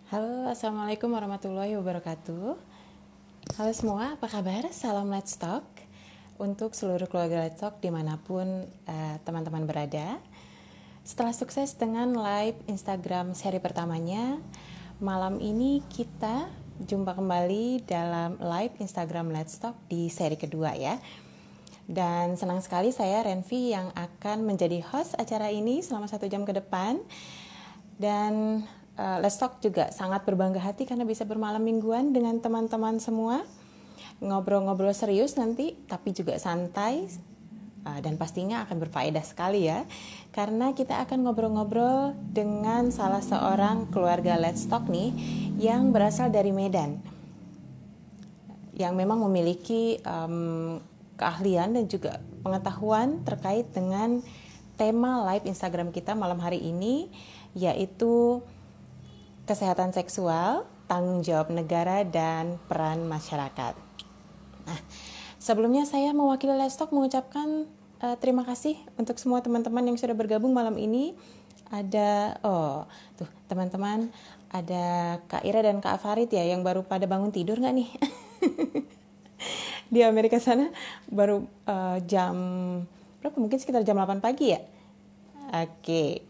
Halo, Assalamualaikum warahmatullahi wabarakatuh. Halo semua, apa kabar? Salam Let's Talk untuk seluruh keluarga Let's Talk dimanapun teman-teman berada. Setelah sukses dengan live Instagram seri pertamanya, malam ini kita jumpa kembali dalam live Instagram Let's Talk di seri kedua ya. Dan senang sekali saya Renvi yang akan menjadi host acara ini selama 1 jam ke depan. Dan Let's Talk juga sangat berbangga hati karena bisa bermalam mingguan dengan teman-teman semua. Ngobrol-ngobrol serius nanti, tapi juga santai. Dan pastinya akan berfaedah sekali ya. Karena kita akan ngobrol-ngobrol dengan salah seorang keluarga Let's Talk nih yang berasal dari Medan. Yang memang memiliki keahlian dan juga pengetahuan terkait dengan tema live Instagram kita malam hari ini, yaitu kesehatan seksual, tanggung jawab negara, dan peran masyarakat. Nah, sebelumnya saya mewakili Let's Talk mengucapkan terima kasih untuk semua teman-teman yang sudah bergabung malam ini. Ada, teman-teman, ada Kak Ira dan Kak Farid ya, yang baru pada bangun tidur nggak nih? Di Amerika sana baru jam berapa? Mungkin sekitar jam 8 pagi ya? Oke.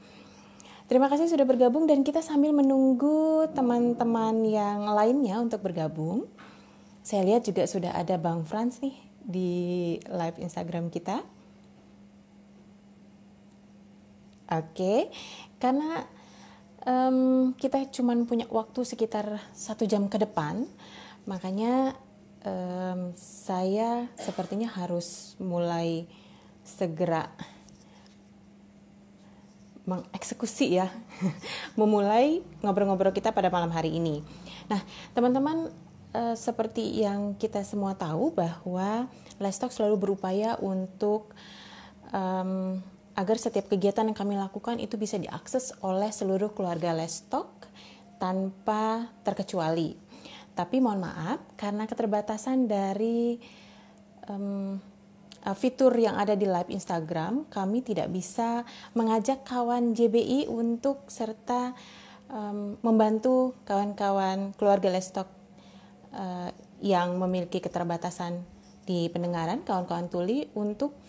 Terima kasih sudah bergabung dan kita sambil menunggu teman-teman yang lainnya untuk bergabung. Saya lihat juga sudah ada Bang Frans nih di live Instagram kita. Oke, karena kita cuma punya waktu sekitar 1 jam ke depan, makanya saya sepertinya harus mulai segera mengeksekusi ya, memulai ngobrol-ngobrol kita pada malam hari ini. Nah, teman-teman, seperti yang kita semua tahu bahwa Let's Talk selalu berupaya untuk agar setiap kegiatan yang kami lakukan itu bisa diakses oleh seluruh keluarga Let's Talk tanpa terkecuali. Tapi mohon maaf, karena keterbatasan dari fitur yang ada di live Instagram, kami tidak bisa mengajak kawan JBI untuk serta membantu kawan-kawan keluarga Let's Talk yang memiliki keterbatasan di pendengaran, kawan-kawan tuli untuk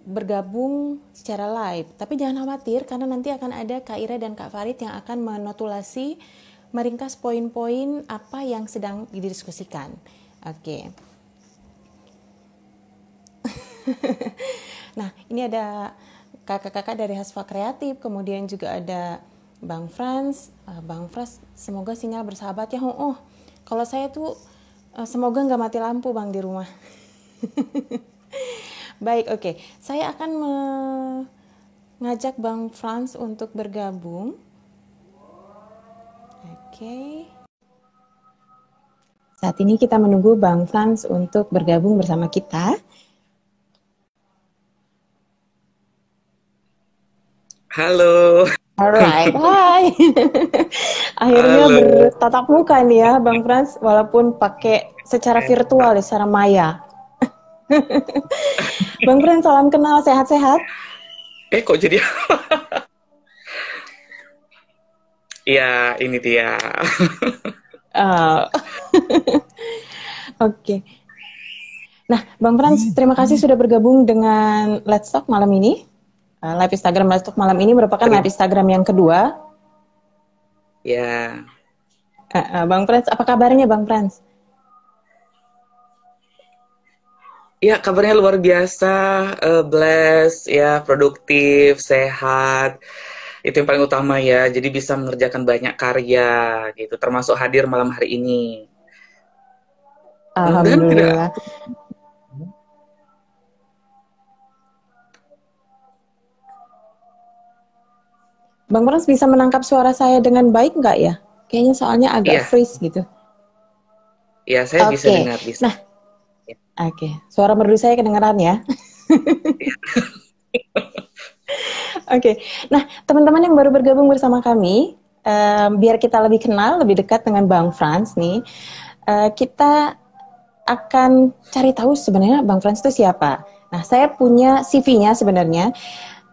bergabung secara live. Tapi jangan khawatir karena nanti akan ada Kak Ira dan Kak Farid yang akan menotulasi, meringkas poin-poin apa yang sedang didiskusikan. Oke. Nah, ini ada kakak-kakak dari Hasfa Kreatif, kemudian juga ada Bang Frans. Bang Frans, semoga sinyal bersahabat ya. Kalau saya tuh semoga nggak mati lampu Bang di rumah. Baik, oke. Saya akan mengajak Bang Frans untuk bergabung. Oke. Saat ini kita menunggu Bang Frans untuk bergabung bersama kita. Halo. Alright, hai. Akhirnya Halo. bertatap muka nih ya, Bang Frans, walaupun pakai secara virtual ya, secara maya. Bang Frans, salam kenal, sehat-sehat? Kok jadi? Ya, ini dia. Uh, Oke. Nah, Bang Frans, terima kasih sudah bergabung dengan Let's Talk malam ini. Live Instagram Let's Talk malam ini merupakan live Instagram yang kedua. Ya. Bang Frans, apa kabarnya Bang Frans? Ya, kabarnya luar biasa, blessed, ya, produktif, sehat. Itu yang paling utama ya. Jadi bisa mengerjakan banyak karya gitu, termasuk hadir malam hari ini. Mudah-mudahan tidak. Alhamdulillah. Bang Frans bisa menangkap suara saya dengan baik nggak ya? Kayaknya soalnya agak Iya, freeze gitu. ya saya bisa Oke. dengar, bisa. Nah, oke. Suara merdu saya kedengeran ya. Oke. Nah, teman-teman yang baru bergabung bersama kami, biar kita lebih kenal, lebih dekat dengan Bang Frans nih, kita akan cari tahu sebenarnya Bang Frans itu siapa. Nah, saya punya CV-nya sebenarnya.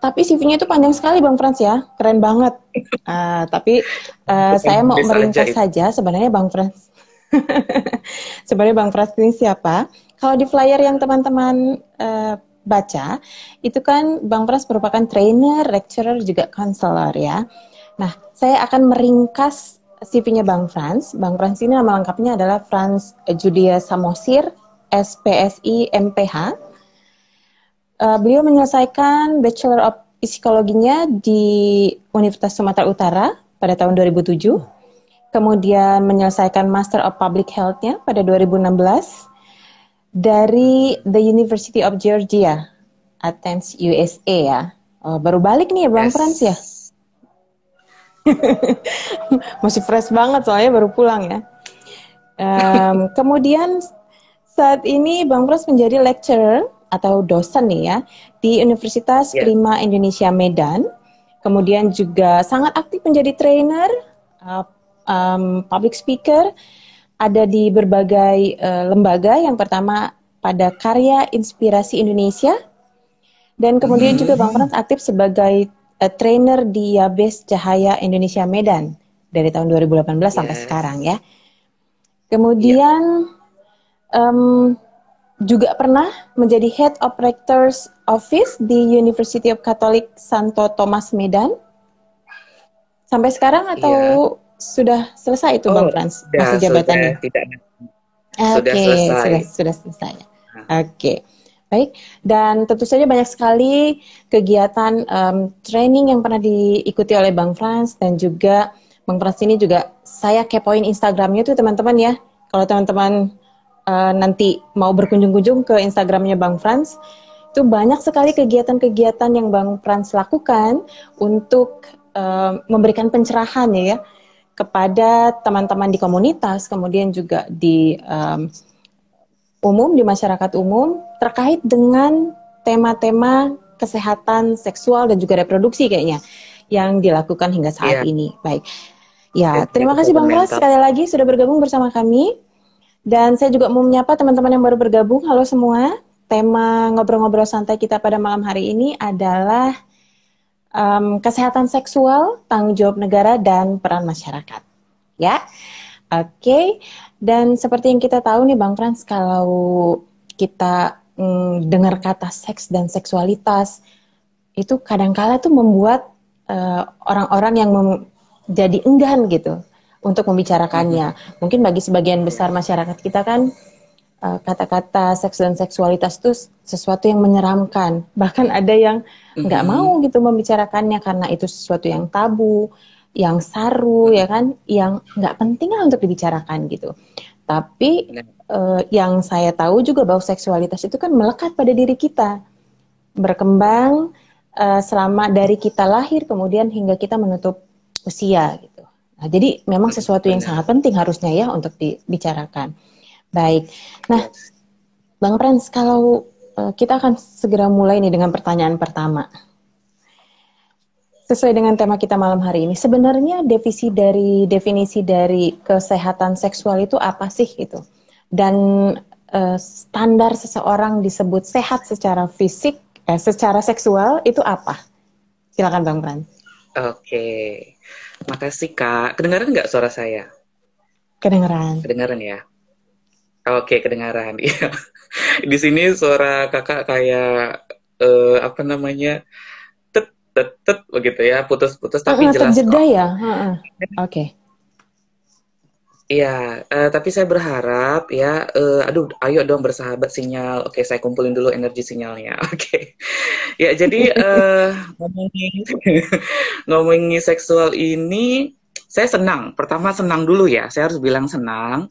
Tapi CV-nya itu panjang sekali Bang Frans ya, keren banget. Tapi saya mau Bisa aja meringkas itu. saja sebenarnya Bang Frans. Sebenarnya Bang Frans ini siapa? Kalau di flyer yang teman-teman baca, itu kan Bang Frans merupakan trainer, lecturer, juga counselor ya. Nah, saya akan meringkas CV-nya Bang Frans. Bang Frans ini nama lengkapnya adalah Frans Judia Samosir, SPSI MPH. Beliau menyelesaikan Bachelor of Psikologinya di Universitas Sumatera Utara pada tahun 2007. Kemudian menyelesaikan Master of Public Health-nya pada 2016 dari The University of Georgia, Athens, USA ya. Oh, baru balik nih ya Bang Frans ya? Yes. Masih fresh banget soalnya baru pulang ya. Kemudian saat ini Bang Frans menjadi lecturer atau dosen nih ya di Universitas Ya. Prima Indonesia Medan. Kemudian juga sangat aktif menjadi trainer, public speaker, ada di berbagai lembaga. Yang pertama pada Karya Inspirasi Indonesia, dan kemudian juga Bang Frans aktif sebagai trainer di Yabes Cahaya Indonesia Medan dari tahun 2018 sampai sekarang Yes. ya. Iya. Kemudian juga pernah menjadi Head of Rector's Office di University of Catholic Santo Thomas Medan. Sampai sekarang atau Iya. sudah selesai itu Oh, Bang Frans masa sudah jabatannya? tidak sudah Oke, selesai. sudah selesai. Oke, baik. Dan tentu saja banyak sekali kegiatan training yang pernah diikuti oleh Bang Frans, dan juga Bang Frans ini juga saya kepoin Instagramnya tuh teman-teman ya. Kalau teman-teman nanti mau berkunjung-kunjung ke Instagramnya Bang Frans, itu banyak sekali kegiatan-kegiatan yang Bang Frans lakukan untuk memberikan pencerahan ya kepada teman-teman di komunitas, kemudian juga di umum, di masyarakat umum, terkait dengan tema-tema kesehatan seksual dan juga reproduksi kayaknya yang dilakukan hingga saat Iya, ini. Baik, ya terima kasih kesehatan Bang Pras mental. sekali lagi sudah bergabung bersama kami. Dan saya juga mau menyapa teman-teman yang baru bergabung. Halo semua, tema ngobrol-ngobrol santai kita pada malam hari ini adalah kesehatan seksual, tanggung jawab negara, dan peran masyarakat. Ya, oke. Dan seperti yang kita tahu nih Bang Frans, kalau kita dengar kata seks dan seksualitas, itu kadangkala tuh membuat orang-orang yang jadi enggan gitu untuk membicarakannya. Mungkin bagi sebagian besar masyarakat kita kan kata-kata seks dan seksualitas itu sesuatu yang menyeramkan. Bahkan ada yang nggak mau gitu membicarakannya karena itu sesuatu yang tabu, yang saru ya kan, yang nggak penting lah untuk dibicarakan gitu. Tapi Benar. yang saya tahu juga bahwa seksualitas itu kan melekat pada diri kita, berkembang selama dari kita lahir kemudian hingga kita menutup usia gitu. Nah, jadi memang sesuatu yang Benar. sangat penting harusnya ya untuk dibicarakan. Baik. Nah, Yes. Bang Frans, kalau kita akan segera mulai nih dengan pertanyaan pertama. Sesuai dengan tema kita malam hari ini, sebenarnya definisi dari kesehatan seksual itu apa sih gitu? Dan standar seseorang disebut sehat secara fisik, secara seksual itu apa? Silakan Bang Frans. Oke. Makasih Kak. Kedengaran nggak suara saya? Kedengeran. Kedengaran ya? Oke, kedengaran. Iya. Di sini suara Kakak kayak apa namanya? Tet tet tet begitu ya, putus-putus tapi jelas Terjeda kok. ya? Oke. Iya, tapi saya berharap ya, aduh, ayo dong bersahabat sinyal. Oke, saya kumpulin dulu energi sinyalnya. Oke, ya jadi ngomongin ngomongin seksual ini, saya senang. Pertama senang dulu ya, saya harus bilang senang.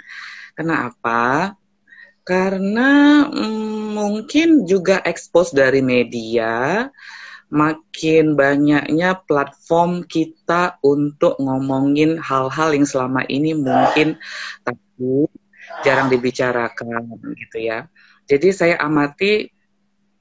Kenapa? Karena mungkin juga expose dari media, makin banyaknya platform kita untuk ngomongin hal-hal yang selama ini mungkin tabu, jarang dibicarakan gitu ya. Jadi saya amati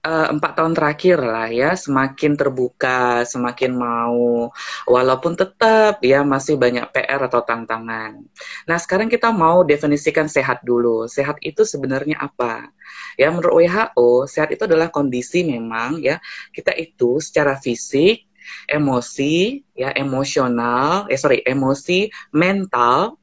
4 tahun terakhir lah ya, semakin terbuka, semakin mau, walaupun tetap ya masih banyak PR atau tantangan. Nah, sekarang kita mau definisikan sehat dulu. Sehat itu sebenarnya apa? Ya, menurut WHO, sehat itu adalah kondisi memang ya, kita itu secara fisik, emosi, ya emosi, mental,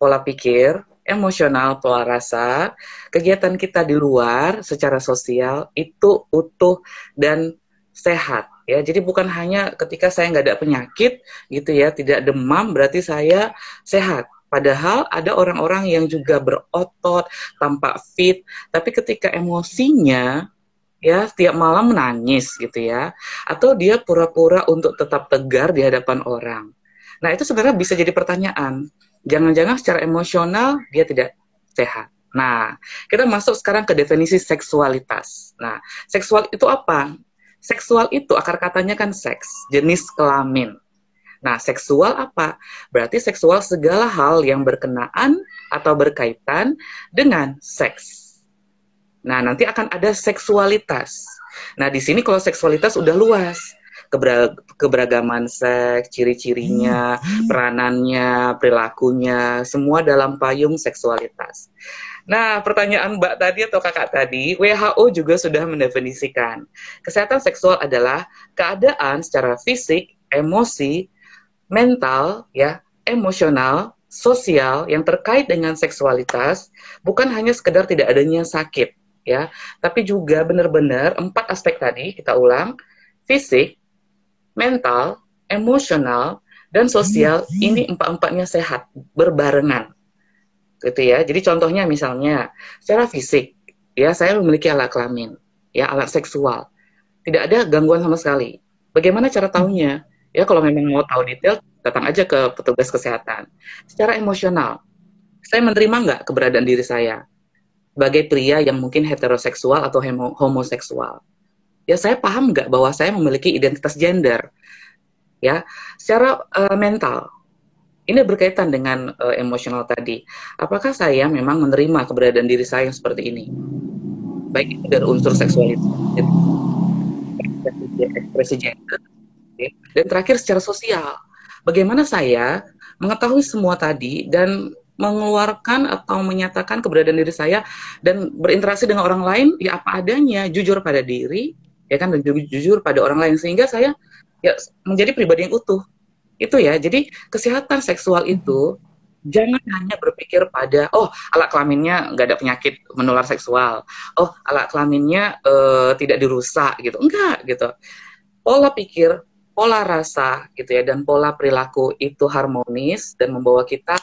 pola pikir, emosional, pola rasa, kegiatan kita di luar secara sosial itu utuh dan sehat. Ya, jadi bukan hanya ketika saya nggak ada penyakit gitu ya, tidak demam berarti saya sehat. Padahal ada orang-orang yang juga berotot, tampak fit, tapi ketika emosinya ya setiap malam menangis gitu ya, atau dia pura-pura untuk tetap tegar di hadapan orang. Nah, itu sebenarnya bisa jadi pertanyaan. Jangan-jangan secara emosional dia tidak sehat. Nah, kita masuk sekarang ke definisi seksualitas. Nah, seksual itu apa? Seksual itu akar katanya kan seks, jenis kelamin. Nah, seksual apa? Berarti seksual segala hal yang berkenaan atau berkaitan dengan seks. Nah, nanti akan ada seksualitas. Nah, di sini kalau seksualitas udah luas. Keberagaman seks, ciri-cirinya, peranannya, perilakunya, semua dalam payung seksualitas. Nah, pertanyaan Mbak tadi atau Kakak tadi, WHO juga sudah mendefinisikan. Kesehatan seksual adalah keadaan secara fisik, emosi, mental, ya, emosional, sosial yang terkait dengan seksualitas, bukan hanya sekedar tidak adanya sakit, ya, tapi juga benar-benar 4 aspek tadi kita ulang: fisik, mental, emosional, dan sosial. Ini empat-empatnya sehat berbarengan, gitu ya. Jadi contohnya misalnya secara fisik, ya saya memiliki alat kelamin, ya alat seksual, tidak ada gangguan sama sekali. Bagaimana cara tahunya? Ya kalau memang mau tahu detail, datang aja ke petugas kesehatan. Secara emosional, saya menerima nggak keberadaan diri saya sebagai pria yang mungkin heteroseksual atau homoseksual? Ya saya paham nggak bahwa saya memiliki identitas gender? Ya, secara mental, ini berkaitan dengan emosional tadi. Apakah saya memang menerima keberadaan diri saya yang seperti ini? Baik itu dari unsur seksualitas, ekspresi gender, ya. Dan terakhir secara sosial. Bagaimana saya mengetahui semua tadi dan mengeluarkan atau menyatakan keberadaan diri saya dan berinteraksi dengan orang lain ya apa adanya, jujur pada diri, ya kan, dan jujur pada orang lain sehingga saya ya menjadi pribadi yang utuh. Itu ya. Jadi kesehatan seksual itu jangan hanya berpikir pada alat kelaminnya nggak ada penyakit menular seksual, alat kelaminnya tidak dirusak gitu, enggak gitu. Pola pikir, pola rasa gitu ya, dan pola perilaku itu harmonis dan membawa kita,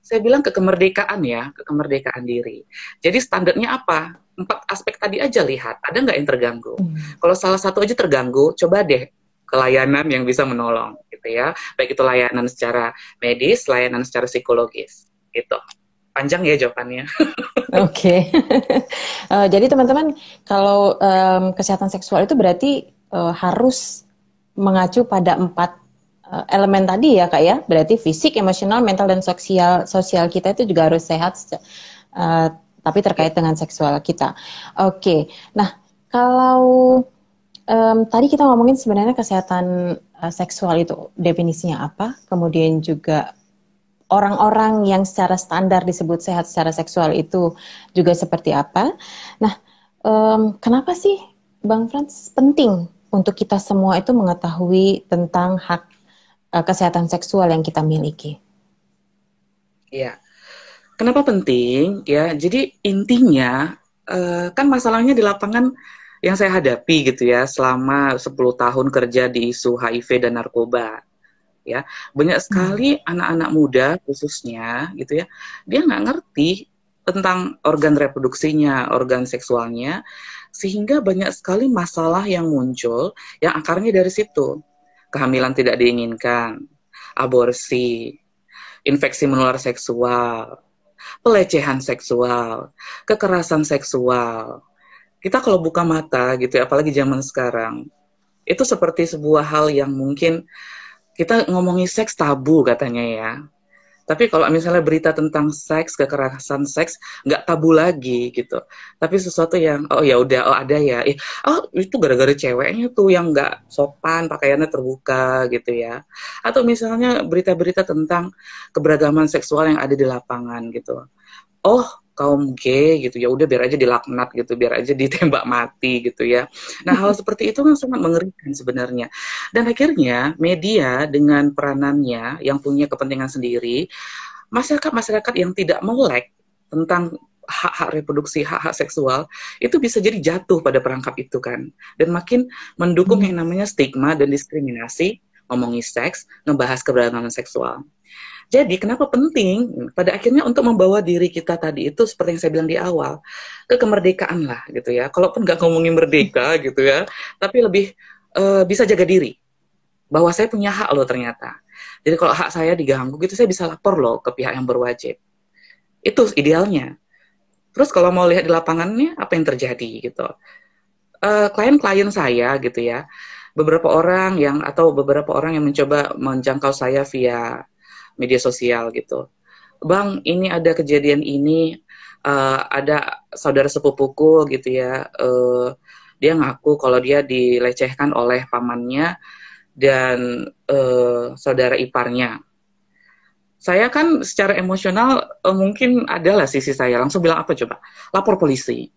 saya bilang, ke kemerdekaan ya, ke kemerdekaan diri. Jadi standarnya apa? 4 aspek tadi aja lihat, ada nggak yang terganggu? Kalau salah satu aja terganggu, coba deh ke layanan yang bisa menolong gitu ya. Baik itu layanan secara medis, layanan secara psikologis gitu. Panjang ya jawabannya. Oke. Jadi teman-teman, kalau kesehatan seksual itu berarti harus mengacu pada 4 elemen tadi ya Kak ya. Berarti fisik, emosional, mental, dan sosial kita itu juga harus sehat, tapi terkait dengan seksual kita. Oke. Nah, kalau tadi kita ngomongin sebenarnya kesehatan seksual itu definisinya apa, kemudian juga orang-orang yang secara standar disebut sehat secara seksual itu juga seperti apa. Nah, kenapa sih Bang Frans penting untuk kita semua itu mengetahui tentang hak kesehatan seksual yang kita miliki? Ya, kenapa penting? Ya, jadi intinya kan masalahnya di lapangan yang saya hadapi gitu ya selama 10 tahun kerja di isu HIV dan narkoba. Ya, banyak sekali anak-anak muda khususnya gitu ya, dia nggak ngerti tentang organ reproduksinya, organ seksualnya, sehingga banyak sekali masalah yang muncul yang akarnya dari situ. Kehamilan tidak diinginkan, aborsi, infeksi menular seksual, pelecehan seksual, kekerasan seksual. Kita kalau buka mata gitu ya, apalagi zaman sekarang, itu seperti sebuah hal yang mungkin kita ngomongin seks tabu katanya ya. Tapi kalau misalnya berita tentang seks, kekerasan seks, nggak tabu lagi gitu. Tapi sesuatu yang, oh ya udah, oh ada ya, oh itu gara-gara ceweknya tuh yang nggak sopan, pakaiannya terbuka gitu ya. Atau misalnya berita-berita tentang keberagaman seksual yang ada di lapangan gitu. Oh kaum gay gitu ya udah biar aja dilaknat gitu, biar aja ditembak mati gitu ya. Nah hal seperti itu kan sangat mengerikan sebenarnya. Dan akhirnya media dengan peranannya yang punya kepentingan sendiri, masyarakat-masyarakat yang tidak melek tentang hak-hak reproduksi, hak-hak seksual, itu bisa jadi jatuh pada perangkap itu kan. Dan makin mendukung yang namanya stigma dan diskriminasi, ngomongin seks, ngebahas keberagaman seksual. Jadi kenapa penting pada akhirnya untuk membawa diri kita tadi itu seperti yang saya bilang di awal, ke kemerdekaan lah gitu ya. Kalaupun nggak ngomongin merdeka gitu ya, tapi lebih bisa jaga diri. Bahwa saya punya hak loh ternyata. Jadi kalau hak saya diganggu gitu, saya bisa lapor loh ke pihak yang berwajib. Itu idealnya. Terus kalau mau lihat di lapangannya, apa yang terjadi gitu. Klien-klien saya gitu ya, beberapa orang yang mencoba menjangkau saya via media sosial gitu. Bang, ini ada kejadian ini, ada saudara sepupuku gitu ya, dia ngaku kalau dia dilecehkan oleh pamannya dan saudara iparnya. Saya kan secara emosional mungkin adalah sisi saya langsung bilang apa coba? Lapor polisi.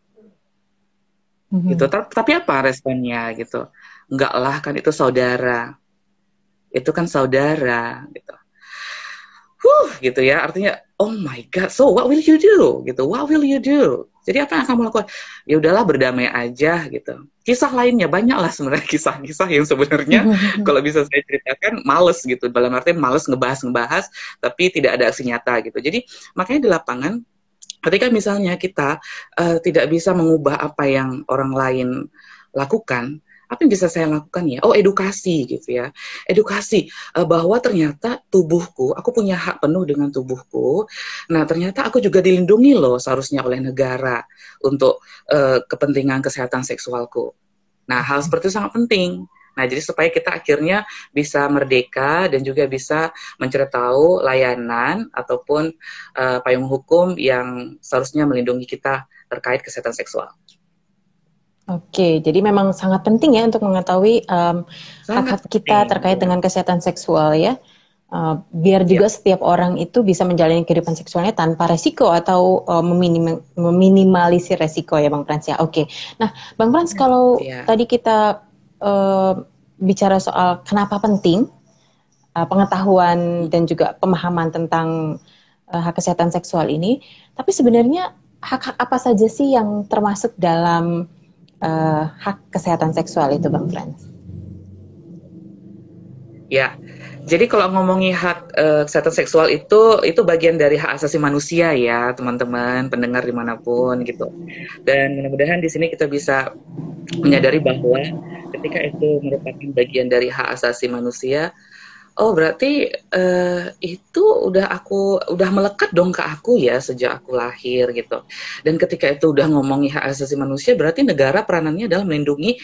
Gitu. Tapi apa responnya gitu? Enggak lah kan itu saudara. Itu kan saudara gitu. Gitu ya, artinya oh my god, so what will you do gitu, what will you do, jadi apa yang kamu lakukan? Ya udahlah berdamai aja gitu. Kisah lainnya banyak lah sebenarnya, kisah-kisah yang sebenarnya kalau bisa saya ceritakan males gitu, dalam artian males ngebahas tapi tidak ada aksi nyata gitu. Jadi makanya di lapangan ketika misalnya kita tidak bisa mengubah apa yang orang lain lakukan, apa yang bisa saya lakukan ya? Oh, edukasi gitu ya. Edukasi bahwa ternyata tubuhku, aku punya hak penuh dengan tubuhku. Nah, ternyata aku juga dilindungi loh seharusnya oleh negara untuk kepentingan kesehatan seksualku. Nah, hal seperti itu sangat penting. Nah, jadi supaya kita akhirnya bisa merdeka dan juga bisa mencari tahu layanan ataupun payung hukum yang seharusnya melindungi kita terkait kesehatan seksual. Oke, jadi memang sangat penting ya untuk mengetahui hak-hak kita terkait dengan kesehatan seksual ya. Biar juga setiap orang itu bisa menjalani kehidupan seksualnya tanpa resiko atau meminimalisir resiko ya Bang Frans ya. Oke, nah Bang Frans kalau tadi kita bicara soal kenapa penting pengetahuan dan juga pemahaman tentang hak kesehatan seksual ini, tapi sebenarnya hak-hak apa saja sih yang termasuk dalam hak kesehatan seksual itu Bang Frans? Ya, jadi kalau ngomongin hak kesehatan seksual itu bagian dari hak asasi manusia ya teman-teman pendengar dimanapun gitu. Dan mudah-mudahan di sini kita bisa menyadari bahwa ketika itu merupakan bagian dari hak asasi manusia, oh berarti itu udah melekat dong ke aku ya sejak aku lahir gitu. Dan ketika itu udah ngomongin hak asasi manusia, berarti negara peranannya adalah melindungi,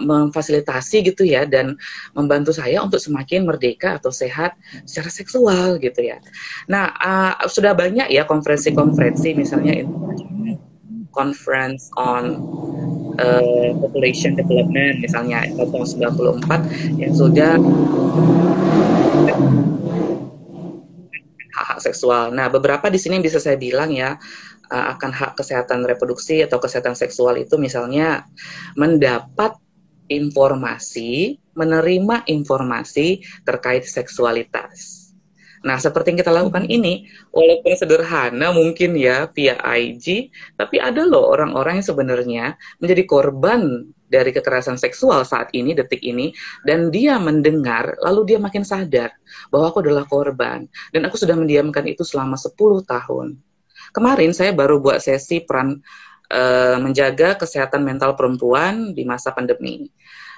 memfasilitasi gitu ya, dan membantu saya untuk semakin merdeka atau sehat secara seksual gitu ya. Nah, sudah banyak ya konferensi-konferensi misalnya Conference on Population Development misalnya tahun 94 yang sudah hak-hak seksual. Nah, beberapa di sini bisa saya bilang ya akan hak kesehatan reproduksi atau kesehatan seksual itu misalnya mendapat informasi, menerima informasi terkait seksualitas. Nah, seperti yang kita lakukan ini, walaupun sederhana mungkin ya via IG, tapi ada loh orang-orang yang sebenarnya menjadi korban dari kekerasan seksual saat ini, detik ini, dan dia mendengar, lalu dia makin sadar bahwa aku adalah korban, dan aku sudah mendiamkan itu selama 10 tahun. Kemarin saya baru buat sesi peran menjaga kesehatan mental perempuan di masa pandemi.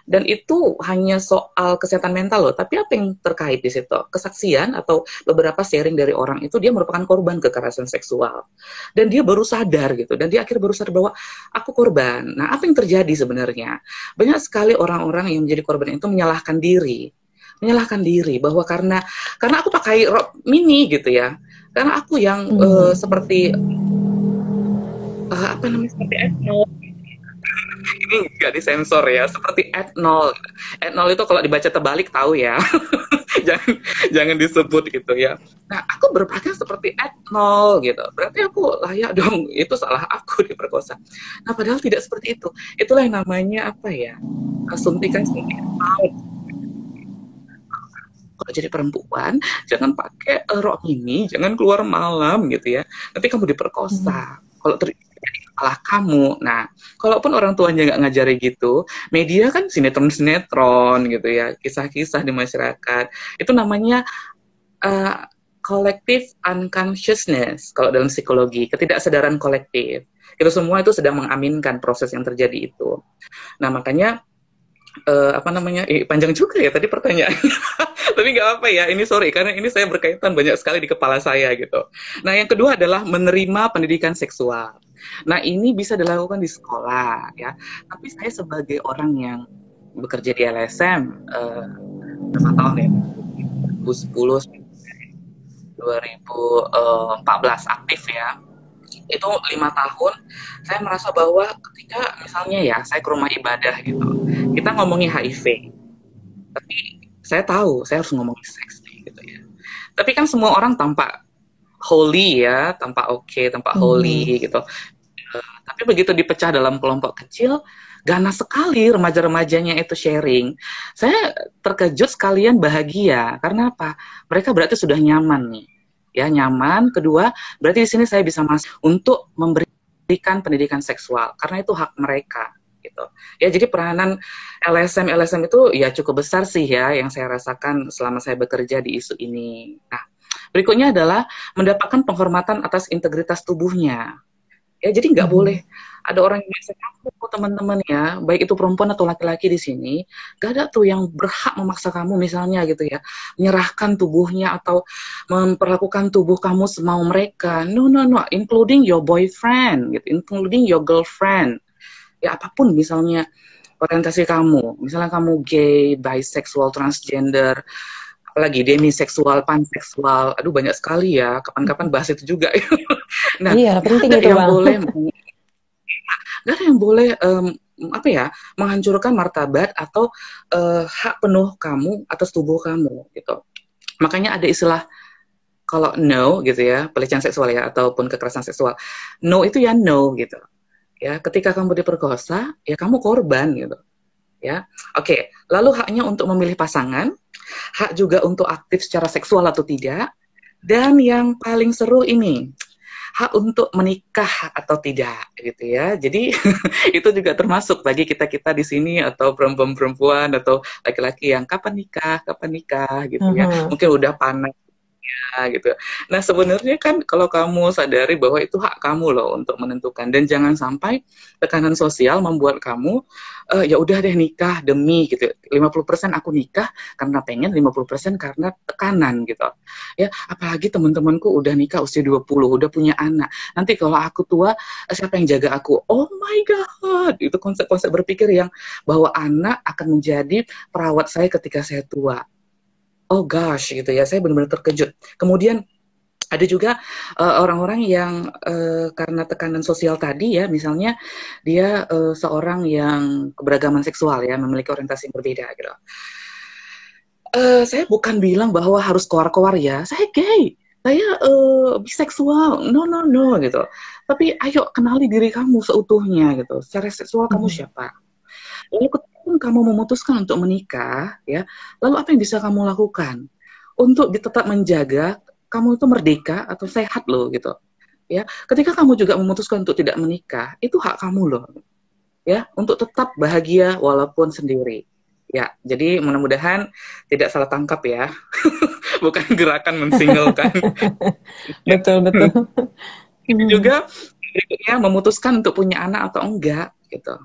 Dan itu hanya soal kesehatan mental loh, tapi apa yang terkait di situ? Kesaksian atau beberapa sharing dari orang itu dia merupakan korban kekerasan seksual. Dan dia baru sadar gitu, dan dia akhirnya baru sadar bahwa aku korban. Nah, apa yang terjadi sebenarnya? Banyak sekali orang-orang yang menjadi korban itu menyalahkan diri. menyalahkan diri bahwa karena aku pakai rok mini gitu ya, karena aku yang seperti apa namanya, seperti etno, ini nggak disensor ya, seperti etnol. Etnol itu kalau dibaca terbalik tahu ya. jangan jangan disebut gitu ya. Nah, aku berpakaian seperti etnol gitu. Berarti aku layak dong, itu salah aku diperkosa. Nah, padahal tidak seperti itu. Itulah yang namanya apa ya? Suntikan paut. Kalau jadi perempuan, jangan pakai rok mini, jangan keluar malam gitu ya. Nanti kamu diperkosa. Kalau terjadi salah kamu. Nah, kalaupun orang tuanya nggak ngajari gitu, media kan sinetron-sinetron gitu ya, kisah-kisah di masyarakat. Itu namanya collective unconsciousness kalau dalam psikologi, ketidaksadaran kolektif. Itu semua itu sedang mengaminkan proses yang terjadi itu. Nah, makanya apa namanya, panjang juga ya tadi pertanyaannya. Tapi nggak apa ya, ini sorry karena ini saya berkaitan banyak sekali di kepala saya gitu. Nah, yang kedua adalah menerima pendidikan seksual. Nah, ini bisa dilakukan di sekolah ya. Tapi saya sebagai orang yang bekerja di LSM berapa tahun ya? 2010 2014 aktif ya. Itu 5 tahun saya merasa bahwa ketika misalnya ya saya ke rumah ibadah gitu, kita ngomongin HIV, tapi saya tahu saya harus ngomongin seks nih gitu ya. Tapi kan semua orang tampak holy ya, tampak oke, tampak holy gitu. Tapi begitu dipecah dalam kelompok kecil, ganas sekali remaja-remajanya itu sharing. Saya terkejut sekalian bahagia. Karena apa? Mereka berarti sudah nyaman nih. Ya, nyaman. Kedua, berarti di sini saya bisa masuk untuk memberikan pendidikan seksual karena itu hak mereka gitu. Ya, jadi peranan LSM itu ya cukup besar sih ya yang saya rasakan selama saya bekerja di isu ini. Nah, berikutnya adalah mendapatkan penghormatan atas integritas tubuhnya. Ya, jadi nggak boleh ada orang yang maksa kamu, teman-teman ya, baik itu perempuan atau laki-laki di sini, nggak ada tuh yang berhak memaksa kamu misalnya gitu ya, menyerahkan tubuhnya atau memperlakukan tubuh kamu semau mereka. No, including your boyfriend, gitu, including your girlfriend. Ya, apapun misalnya orientasi kamu, misalnya kamu gay, bisexual, transgender, apalagi demiseksual, panseksual, aduh banyak sekali ya, kapan-kapan bahas itu juga. Nah, iya, penting ada itu yang Bang. boleh, nggak ada yang boleh apa ya, menghancurkan martabat atau hak penuh kamu atas tubuh kamu gitu. Makanya ada istilah kalau no gitu ya, pelecehan seksual ya ataupun kekerasan seksual. No itu ya no gitu. Ya, ketika kamu diperkosa, ya kamu korban gitu. Ya. Oke, lalu haknya untuk memilih pasangan, hak juga untuk aktif secara seksual atau tidak, dan yang paling seru ini, hak untuk menikah atau tidak gitu ya. Jadi itu juga termasuk bagi kita-kita di sini atau perempuan-perempuan atau laki-laki yang kapan nikah gitu ya. Mungkin udah panas ya gitu. Nah, sebenarnya kan kalau kamu sadari bahwa itu hak kamu loh untuk menentukan, dan jangan sampai tekanan sosial membuat kamu ya udah deh nikah demi gitu. 50% aku nikah karena pengen, 50% karena tekanan gitu. Ya, apalagi teman-temanku udah nikah usia 20, udah punya anak. Nanti kalau aku tua, siapa yang jaga aku? Oh my god. Itu konsep-konsep berpikir yang bahwa anak akan menjadi perawat saya ketika saya tua. Oh gosh gitu ya, saya benar-benar terkejut. Kemudian ada juga orang-orang yang karena tekanan sosial tadi ya, misalnya dia seorang yang keberagaman seksual ya, memiliki orientasi yang berbeda gitu. Saya bukan bilang bahwa harus keluar-keluar ya, saya gay, saya biseksual, no gitu. Tapi ayo kenali diri kamu seutuhnya gitu. Secara seksual kamu siapa? Lalu ketika kamu memutuskan untuk menikah, ya, lalu apa yang bisa kamu lakukan untuk tetap menjaga kamu itu merdeka atau sehat loh gitu, ya. Ketika kamu juga memutuskan untuk tidak menikah, itu hak kamu loh, ya, untuk tetap bahagia walaupun sendiri, ya. Jadi mudah-mudahan tidak salah tangkap ya, bukan gerakan mensinglekan. Betul. Juga berikutnya memutuskan untuk punya anak atau enggak gitu.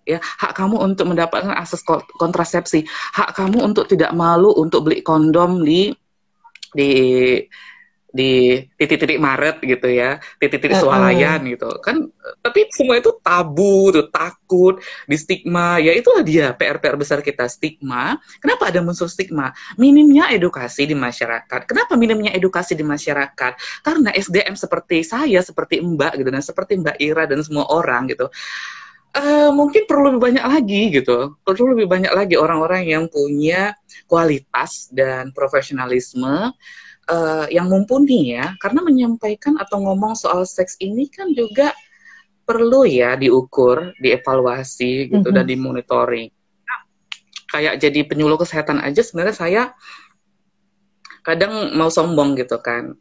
Ya, hak kamu untuk mendapatkan akses kontrasepsi, hak kamu untuk tidak malu untuk beli kondom di di titik-titik Maret gitu ya, titik-titik swalayan gitu kan, tapi semua itu tabu tuh, takut, di stigma, ya itulah dia PR-PR besar kita, stigma. Kenapa ada muncul stigma? Minimnya edukasi di masyarakat. Kenapa minimnya edukasi di masyarakat? Karena SDM seperti saya, seperti Mbak gitu, dan seperti Mbak Ira dan semua orang gitu, mungkin perlu lebih banyak lagi gitu, perlu lebih banyak lagi orang-orang yang punya kualitas dan profesionalisme yang mumpuni ya, karena menyampaikan atau ngomong soal seks ini kan juga perlu ya diukur, dievaluasi gitu dan dimonitoring. Nah, kayak jadi penyuluh kesehatan aja sebenarnya saya kadang mau sombong gitu kan,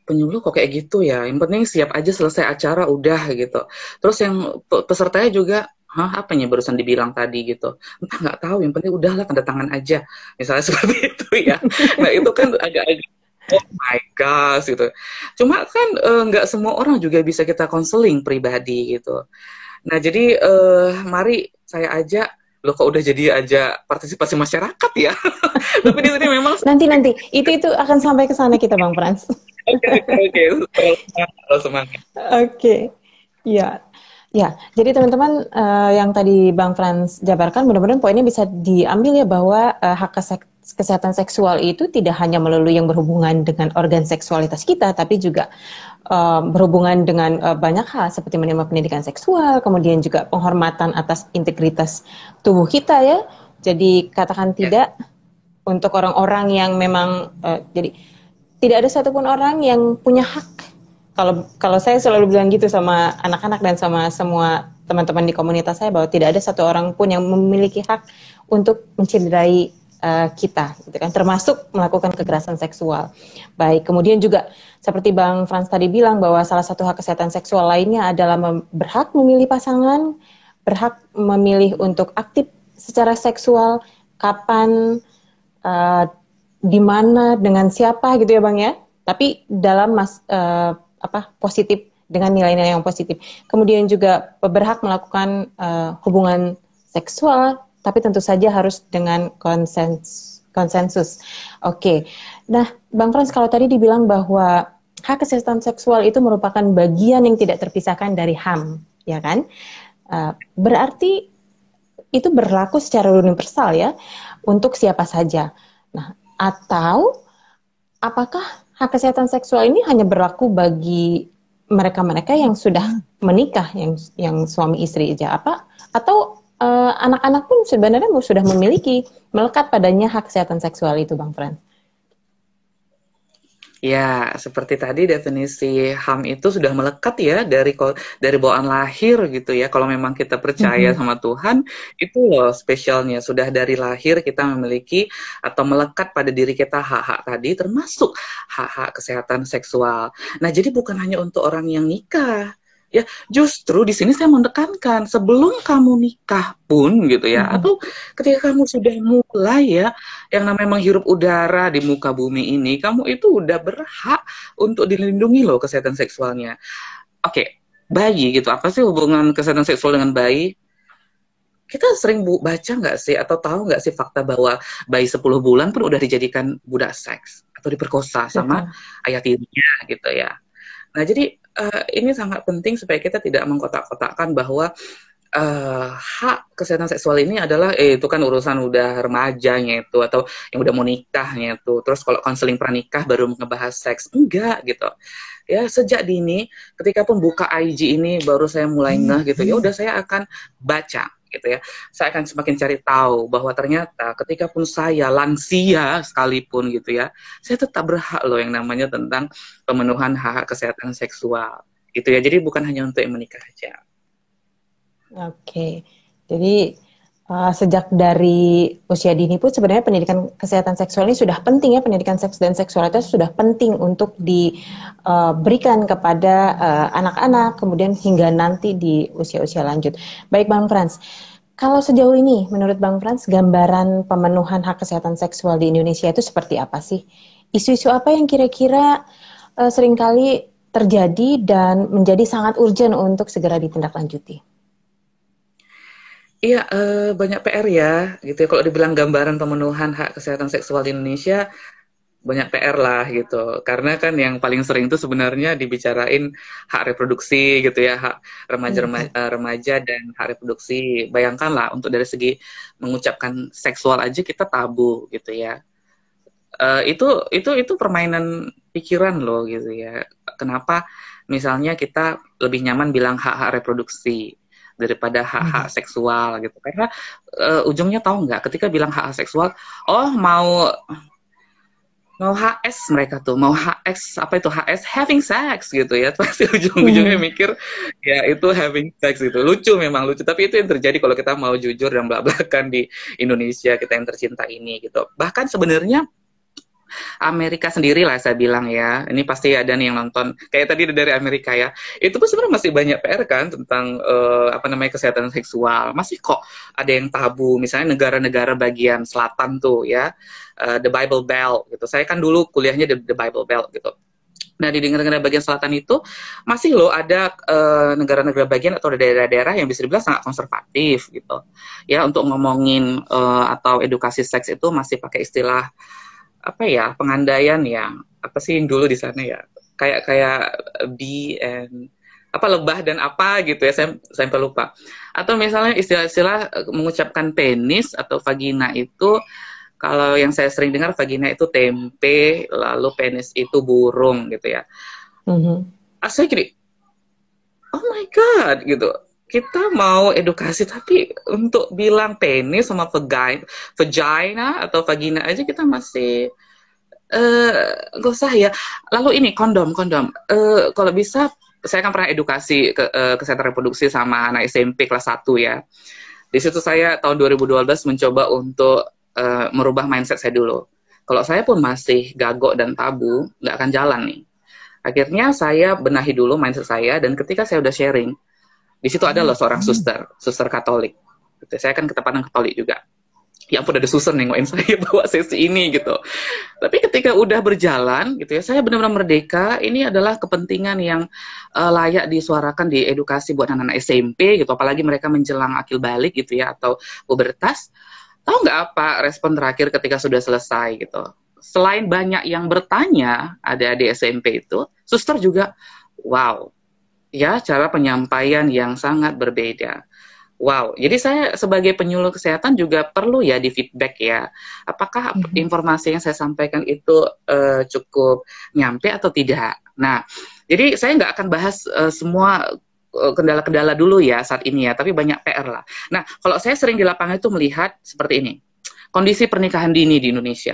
penyuluh kok kayak gitu ya, yang penting siap aja selesai acara udah gitu. Terus yang pesertanya juga, hah apanya barusan dibilang tadi gitu, entah nggak tahu, yang penting udahlah tanda tangan aja, misalnya seperti itu ya. Nah itu kan agak-agak oh my gosh gitu. Cuma kan nggak semua orang juga bisa kita konseling pribadi gitu. Nah jadi mari saya ajak, loh kok udah jadi aja partisipasi masyarakat ya. Tapi di sini memang nanti itu akan sampai ke sana kita Bang Frans. Oke. Terlalu semangat. Oke, ya, ya. Jadi teman-teman yang tadi Bang Frans jabarkan, mudah-mudahan poinnya bisa diambil ya bahwa hak kesehatan seksual itu tidak hanya melalui yang berhubungan dengan organ seksualitas kita, tapi juga berhubungan dengan banyak hal seperti menerima pendidikan seksual, kemudian juga penghormatan atas integritas tubuh kita ya. Jadi katakan tidak untuk orang-orang yang memang jadi tidak ada satupun orang yang punya hak. Kalau saya selalu bilang gitu sama anak-anak dan sama semua teman-teman di komunitas saya, bahwa tidak ada satu orang pun yang memiliki hak untuk mencederai kita, gitu kan, termasuk melakukan kekerasan seksual. Baik, kemudian juga seperti Bang Frans tadi bilang bahwa salah satu hak kesehatan seksual lainnya adalah berhak memilih pasangan, berhak memilih untuk aktif secara seksual, kapan, di mana, dengan siapa gitu ya Bang ya. Tapi dalam positif, dengan nilai-nilai yang positif. Kemudian juga berhak melakukan hubungan seksual, tapi tentu saja harus dengan konsensus. Oke. Nah, Bang Frans, kalau tadi dibilang bahwa hak kesehatan seksual itu merupakan bagian yang tidak terpisahkan dari HAM, ya kan? Berarti itu berlaku secara universal ya, untuk siapa saja. Nah, atau apakah hak kesehatan seksual ini hanya berlaku bagi mereka-mereka yang sudah menikah, yang suami istri aja, atau anak-anak pun sebenarnya sudah memiliki, melekat padanya hak kesehatan seksual itu, Bang Frans? Ya, seperti tadi definisi HAM itu sudah melekat ya dari bawaan lahir gitu ya. Kalau memang kita percaya sama Tuhan, itu loh spesialnya. Sudah dari lahir kita memiliki atau melekat pada diri kita hak-hak tadi, termasuk hak-hak kesehatan seksual. Nah, jadi bukan hanya untuk orang yang nikah. Ya, justru di sini saya menekankan sebelum kamu nikah pun gitu ya, atau ketika kamu sudah mulai ya, yang namanya menghirup udara di muka bumi ini, kamu itu udah berhak untuk dilindungi loh kesehatan seksualnya. Oke, bayi gitu, apa sih hubungan kesehatan seksual dengan bayi? Kita sering baca nggak sih, atau tahu nggak sih fakta bahwa bayi 10 bulan pun udah dijadikan budak seks atau diperkosa sama ayah tirinya gitu ya. Nah, jadi ini sangat penting supaya kita tidak mengkotak-kotakkan bahwa hak kesehatan seksual ini adalah itu kan urusan udah remajanya itu, atau yang udah mau nikahnya itu. Terus kalau konseling pranikah baru ngebahas seks, enggak gitu. Ya sejak dini, ketika pun buka IG ini baru saya mulai ngeh gitu. Ya udah saya akan baca gitu ya. Saya akan semakin cari tahu bahwa ternyata ketika pun saya lansia sekalipun gitu ya, saya tetap berhak loh yang namanya tentang pemenuhan hak kesehatan seksual gitu ya. Jadi bukan hanya untuk yang menikah aja. Oke, jadi sejak dari usia dini pun sebenarnya pendidikan kesehatan seksual ini sudah penting ya, pendidikan seks dan seksualitas sudah penting untuk diberikan kepada anak-anak, kemudian hingga nanti di usia-usia lanjut. Baik Bang Frans, kalau sejauh ini menurut Bang Frans, gambaran pemenuhan hak kesehatan seksual di Indonesia itu seperti apa sih? Isu-isu apa yang kira-kira seringkali terjadi dan menjadi sangat urgent untuk segera ditindaklanjuti? Iya, banyak PR ya, gitu ya. Kalau dibilang gambaran pemenuhan hak kesehatan seksual di Indonesia, banyak PR lah gitu. Karena kan yang paling sering itu sebenarnya dibicarain hak reproduksi gitu ya, hak remaja dan hak reproduksi. Bayangkanlah untuk dari segi mengucapkan seksual aja kita tabu gitu ya. Itu permainan pikiran loh gitu ya. Kenapa misalnya kita lebih nyaman bilang hak-hak reproduksi daripada hak-hak seksual gitu? Karena ujungnya tahu nggak? Ketika bilang hak-hak seksual, oh mau HS mereka tuh, mau HS apa itu HS having sex gitu ya, pasti ujung-ujungnya mikir ya itu having sex gitu. Lucu, memang lucu, tapi itu yang terjadi kalau kita mau jujur dan belak-belakan di Indonesia kita yang tercinta ini gitu. Bahkan sebenarnya Amerika sendiri lah saya bilang ya, ini pasti ada nih yang nonton kayak tadi dari Amerika ya, itu pun sebenarnya masih banyak PR kan tentang apa namanya kesehatan seksual, masih kok ada yang tabu. Misalnya negara-negara bagian selatan tuh ya, the Bible Belt gitu, saya kan dulu kuliahnya the Bible Belt gitu. Nah, di negara-negara bagian selatan itu masih loh ada negara-negara bagian atau daerah-daerah yang bisa dibilang sangat konservatif gitu ya, untuk ngomongin atau edukasi seks itu masih pakai istilah apa ya, pengandaian ya, apa sih yang dulu di sana ya, kayak B and apa, lebah dan apa gitu ya, saya sampai lupa. Atau misalnya istilah-istilah mengucapkan penis atau vagina itu, kalau yang saya sering dengar vagina itu tempe, lalu penis itu burung gitu ya. Saya gini, oh my god gitu, kita mau edukasi tapi untuk bilang penis sama vagina atau vagina aja kita masih gak usah ya. Lalu ini kondom. Kalau bisa, saya kan pernah edukasi kesehatan reproduksi sama anak SMP kelas 1 ya. Di situ saya tahun 2012 mencoba untuk merubah mindset saya dulu. Kalau saya pun masih gagok dan tabu, nggak akan jalan nih. Akhirnya saya benahi dulu mindset saya, dan ketika saya udah sharing, di situ ada loh seorang suster Katolik. Saya kan ketepatan Katolik juga. Ya ampun, ada suster nengokin saya bawa sesi ini gitu. Tapi ketika udah berjalan gitu ya, saya benar-benar merdeka. Ini adalah kepentingan yang layak disuarakan di edukasi buat anak-anak SMP gitu. Apalagi mereka menjelang akil balik gitu ya, atau pubertas. Tahu nggak apa respon terakhir ketika sudah selesai gitu? Selain banyak yang bertanya, ada di SMP itu, suster juga, wow, ya cara penyampaian yang sangat berbeda. Wow, jadi saya sebagai penyuluh kesehatan juga perlu ya di feedback ya. Apakah informasi yang saya sampaikan itu cukup nyampe atau tidak? Nah, jadi saya nggak akan bahas semua kendala-kendala dulu ya saat ini ya, tapi banyak PR lah. Nah, kalau saya sering di lapangan itu melihat seperti ini, kondisi pernikahan dini di Indonesia.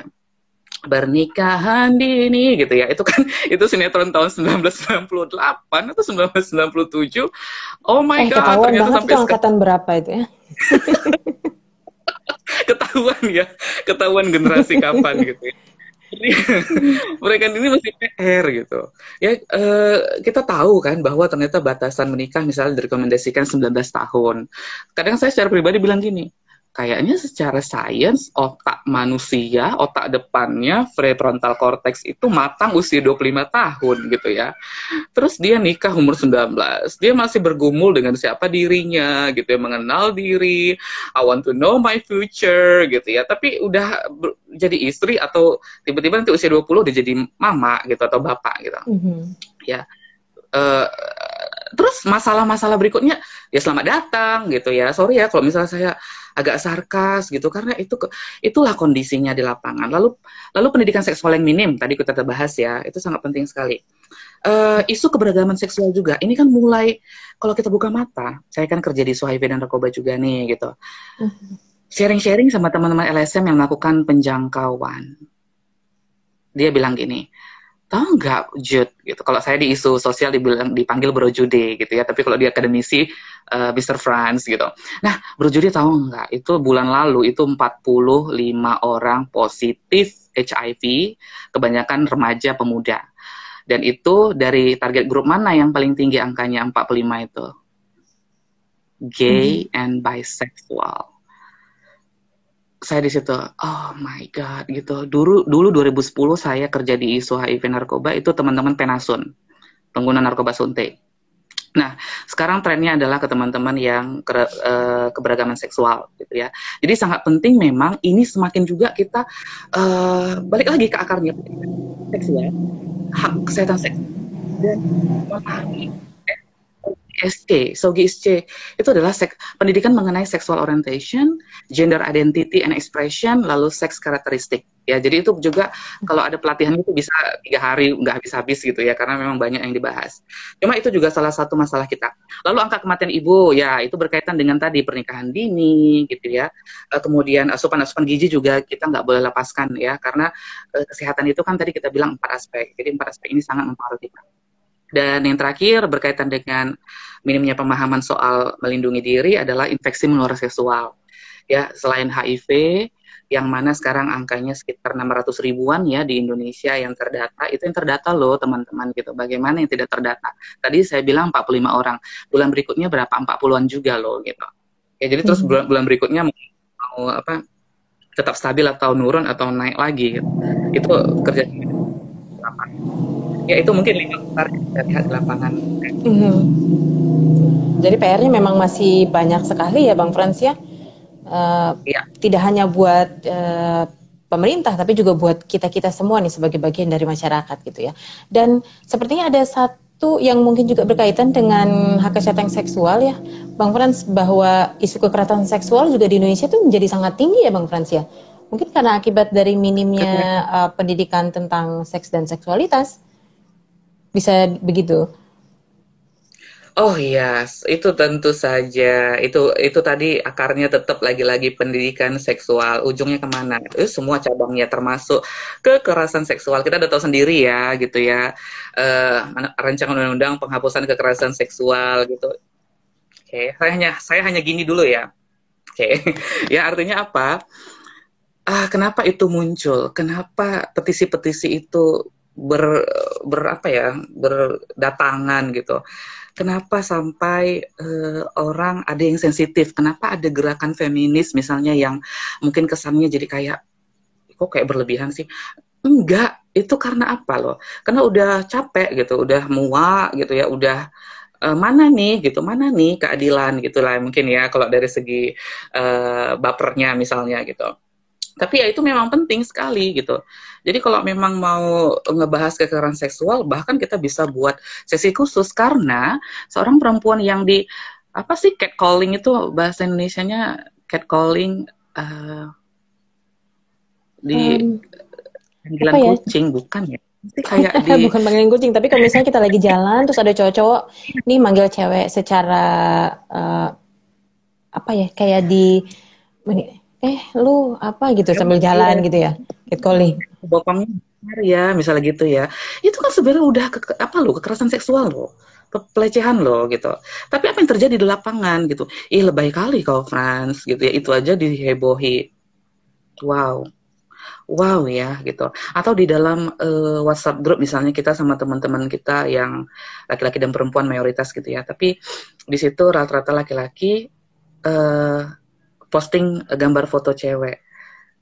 Pernikahan dini gitu ya, itu kan itu sinetron tahun 1998 atau 1997. Oh my god, ketahuan ternyata banget sampai itu angkatan berapa itu ya. ketahuan generasi kapan gitu ya. Mereka ini masih PR gitu ya. Kita tahu kan bahwa ternyata batasan menikah misalnya direkomendasikan 19 tahun. Kadang saya secara pribadi bilang gini, kayaknya secara sains otak manusia, otak depannya prefrontal cortex itu matang usia 25 tahun gitu ya. Terus dia nikah umur 19, dia masih bergumul dengan siapa dirinya gitu ya, mengenal diri, I want to know my future gitu ya. Tapi udah jadi istri atau tiba-tiba nanti usia 20 udah jadi mama gitu atau bapak gitu. Ya. Terus masalah-masalah berikutnya ya selamat datang gitu ya. Sorry ya kalau misalnya saya agak sarkas gitu, karena itulah kondisinya di lapangan. Lalu pendidikan seksual yang minim tadi kita bahas ya, itu sangat penting sekali. Isu keberagaman seksual juga ini kan mulai, kalau kita buka mata, saya kan kerja di HIV dan narkoba juga nih gitu. Sharing-sharing sama teman-teman LSM yang melakukan penjangkauan. Dia bilang gini, tahu nggak Jude gitu, kalau saya di isu sosial dipanggil Bro Jude gitu ya, tapi kalau di akademisi Mr. Franz gitu. Nah, Bro Jude tahu nggak, itu bulan lalu itu 45 orang positif HIV, kebanyakan remaja pemuda. Dan itu dari target grup mana yang paling tinggi angkanya 45 itu? Gay and bisexual. Saya di situ, oh my god gitu. Dulu 2010 saya kerja di isu HIV narkoba, itu teman-teman penasun, pengguna narkoba suntik. Nah, sekarang trennya adalah ke teman-teman yang keberagaman seksual gitu ya. Jadi sangat penting memang ini semakin juga kita balik lagi ke akarnya seksual, hak kesehatan seksual dan memahami SC, SOGI-SC itu adalah pendidikan mengenai sexual orientation, gender identity and expression, lalu sex karakteristik. Ya, jadi itu juga kalau ada pelatihan itu bisa 3 hari nggak habis-habis gitu ya, karena memang banyak yang dibahas. Cuma itu juga salah satu masalah kita. Lalu angka kematian ibu, ya itu berkaitan dengan tadi pernikahan dini gitu ya. Kemudian asupan gizi juga kita nggak boleh lepaskan ya, karena kesehatan itu kan tadi kita bilang 4 aspek. Jadi 4 aspek ini sangat mempengaruhi kita. Dan yang terakhir berkaitan dengan minimnya pemahaman soal melindungi diri adalah infeksi menular seksual. Ya, selain HIV, yang mana sekarang angkanya sekitar 600 ribuan ya di Indonesia yang terdata, itu yang terdata loh teman-teman gitu. Bagaimana yang tidak terdata? Tadi saya bilang 45 orang, bulan berikutnya berapa? 40-an juga loh gitu. Ya, jadi terus bulan berikutnya mau apa? Tetap stabil atau nurun atau naik lagi gitu. Itu kerja apa? Ya itu mungkin 5 besar yang kita lihat di lapangan. Jadi PR-nya memang masih banyak sekali ya Bang Frans ya. Ya, Tidak hanya buat pemerintah tapi juga buat kita-kita semua nih sebagai bagian dari masyarakat gitu ya. Dan sepertinya ada satu yang mungkin juga berkaitan dengan hak kesehatan seksual ya Bang Frans, bahwa isu kekerasan seksual juga di Indonesia itu menjadi sangat tinggi ya Bang Frans ya. Mungkin karena akibat dari minimnya pendidikan tentang seks dan seksualitas, bisa begitu. oh iya, itu tentu saja. Itu tadi akarnya tetap lagi-lagi pendidikan seksual. Ujungnya kemana? Itu semua cabangnya termasuk kekerasan seksual. Kita udah tahu sendiri ya, gitu ya. Rancangan undang-undang penghapusan kekerasan seksual gitu. Oke, saya hanya gini dulu ya. Oke, ya artinya apa? Kenapa itu muncul? Kenapa petisi-petisi itu apa ya berdatangan gitu? Kenapa sampai orang ada yang sensitif? Kenapa ada gerakan feminis misalnya yang mungkin kesannya jadi kayak kok kayak berlebihan sih? Enggak, itu karena apa loh? Karena udah capek gitu, udah muak gitu ya, udah mana nih keadilan gitulah mungkin ya kalau dari segi bapernya misalnya gitu. Tapi ya itu memang penting sekali gitu. Jadi kalau memang mau ngebahas kekerasan seksual, bahkan kita bisa buat sesi khusus karena seorang perempuan yang di apa sih catcalling itu bahasa Indonesianya catcalling di Apa panggilan ya? kucing bukan ya? Kayak di Bukan manggilin kucing, tapi kalau misalnya kita lagi jalan terus ada cowok-cowok nih manggil cewek secara eh, apa ya, kayak di lu apa gitu sambil jalan gitu ya, catcalling. bokongnya besar ya, misalnya gitu ya. Itu kan sebenarnya udah apa loh kekerasan seksual loh. Pelecehan loh gitu. Tapi apa yang terjadi di lapangan gitu? Ih lebay kali kau Frans gitu ya. Itu aja dihebohi. Wow. Wow ya gitu. Atau di dalam WhatsApp grup misalnya kita sama teman-teman kita yang laki-laki dan perempuan mayoritas gitu ya. Tapi di situ rata-rata laki-laki eh, posting gambar foto cewek.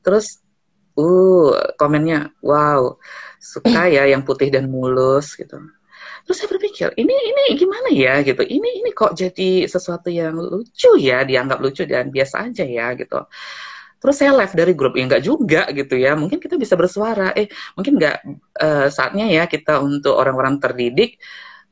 Terus komennya, wow, suka ya yang putih dan mulus gitu. Terus saya berpikir, ini gimana ya gitu. Ini kok jadi sesuatu yang lucu ya, dianggap lucu dan biasa aja ya gitu. Terus saya live dari grup, ya nggak juga gitu ya. Mungkin kita bisa bersuara, mungkin nggak saatnya ya kita untuk orang-orang terdidik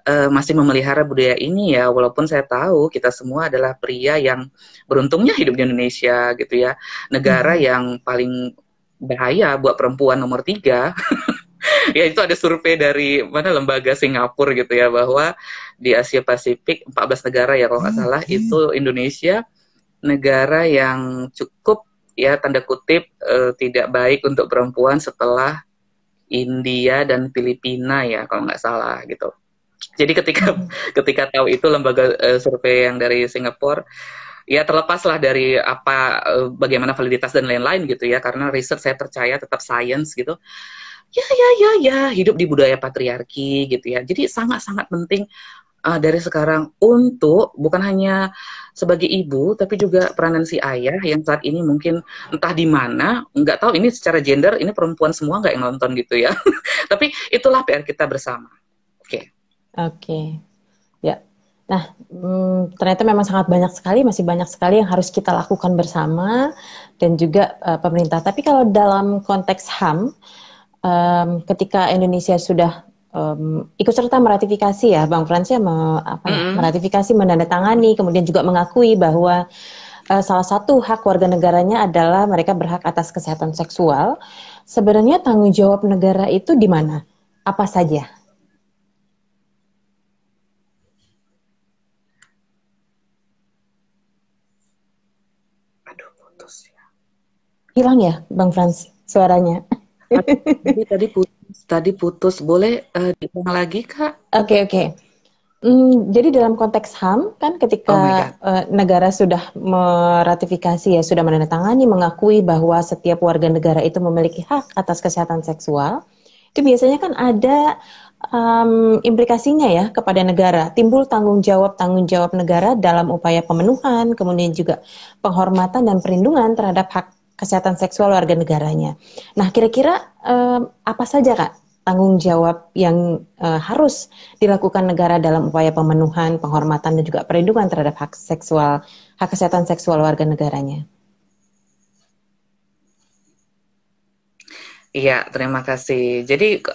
masih memelihara budaya ini ya, walaupun saya tahu kita semua adalah pria yang beruntungnya hidup di Indonesia gitu ya, negara yang paling bahaya buat perempuan nomor 3. Ya itu ada survei dari mana lembaga Singapura gitu ya, bahwa di Asia Pasifik 14 negara ya kalau nggak salah, itu Indonesia negara yang cukup ya tanda kutip tidak baik untuk perempuan setelah India dan Filipina ya kalau nggak salah gitu. Jadi ketika tahu itu lembaga survei yang dari Singapura, ya terlepaslah dari apa bagaimana validitas dan lain-lain gitu ya, karena riset saya percaya tetap science gitu. Ya, hidup di budaya patriarki gitu ya. Jadi sangat-sangat penting dari sekarang untuk bukan hanya sebagai ibu, tapi juga peranan si ayah yang saat ini mungkin entah di mana, nggak tahu ini secara gender ini perempuan semua nggak yang nonton gitu ya. Tapi itulah PR kita bersama. Oke. Oke. Ya. Nah, ternyata memang sangat banyak sekali, masih banyak sekali yang harus kita lakukan bersama dan juga pemerintah. Tapi kalau dalam konteks HAM, ketika Indonesia sudah ikut serta meratifikasi ya, Bang Frans ya, meratifikasi, menandatangani, kemudian juga mengakui bahwa salah satu hak warga negaranya adalah mereka berhak atas kesehatan seksual. Sebenarnya tanggung jawab negara itu di mana? Apa saja? Aduh, putus ya. Hilang ya, Bang Frans, suaranya? Tadi putus. Boleh diulang lagi, Kak? Oke. Jadi dalam konteks HAM kan Oh ketika my God. negara sudah meratifikasi ya, sudah menandatangani mengakui bahwa setiap warga negara itu memiliki hak atas kesehatan seksual, itu biasanya kan ada implikasinya ya kepada negara, timbul tanggung jawab negara dalam upaya pemenuhan, kemudian juga penghormatan dan perlindungan terhadap hak kesehatan seksual warga negaranya. Nah, kira-kira apa saja Kak tanggung jawab yang harus dilakukan negara dalam upaya pemenuhan, penghormatan dan juga perlindungan terhadap hak kesehatan seksual warga negaranya? Iya, terima kasih. Jadi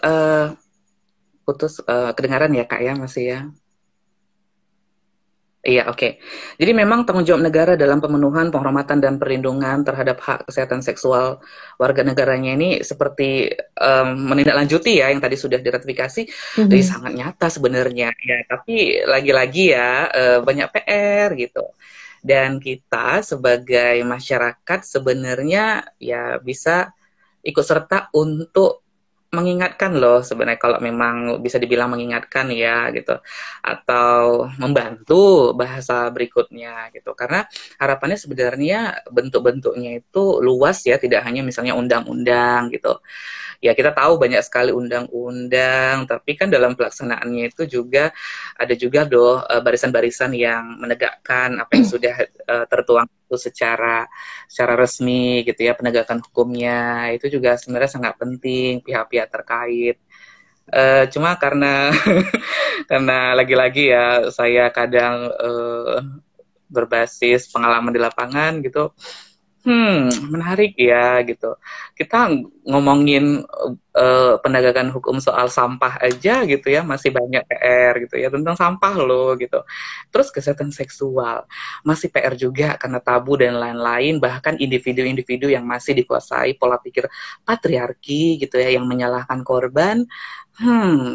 putus kedengaran ya, Kak ya, masih ya. Iya, oke. Jadi memang tanggung jawab negara dalam pemenuhan, penghormatan, dan perlindungan terhadap hak kesehatan seksual warga negaranya ini seperti menindaklanjuti ya yang tadi sudah diratifikasi, jadi sangat nyata sebenarnya ya. Tapi lagi-lagi ya banyak PR gitu. Dan kita sebagai masyarakat sebenarnya ya bisa ikut serta untuk mengingatkan loh sebenarnya kalau memang bisa dibilang mengingatkan ya gitu atau membantu bahasa berikutnya gitu karena harapannya sebenarnya bentuk-bentuknya itu luas ya tidak hanya misalnya undang-undang gitu ya kita tahu banyak sekali undang-undang, tapi kan dalam pelaksanaannya itu juga ada juga barisan-barisan yang menegakkan apa yang sudah tertuang itu secara resmi gitu ya penegakan hukumnya itu juga sebenarnya sangat penting pihak-pihak terkait. Cuma karena karena lagi-lagi ya saya kadang berbasis pengalaman di lapangan gitu. Menarik ya gitu. Kita ngomongin penegakan hukum soal sampah aja gitu ya, masih banyak PR gitu ya tentang sampah loh gitu. Terus kesehatan seksual masih PR juga karena tabu dan lain-lain. Bahkan individu-individu yang masih dikuasai pola pikir patriarki gitu ya, yang menyalahkan korban.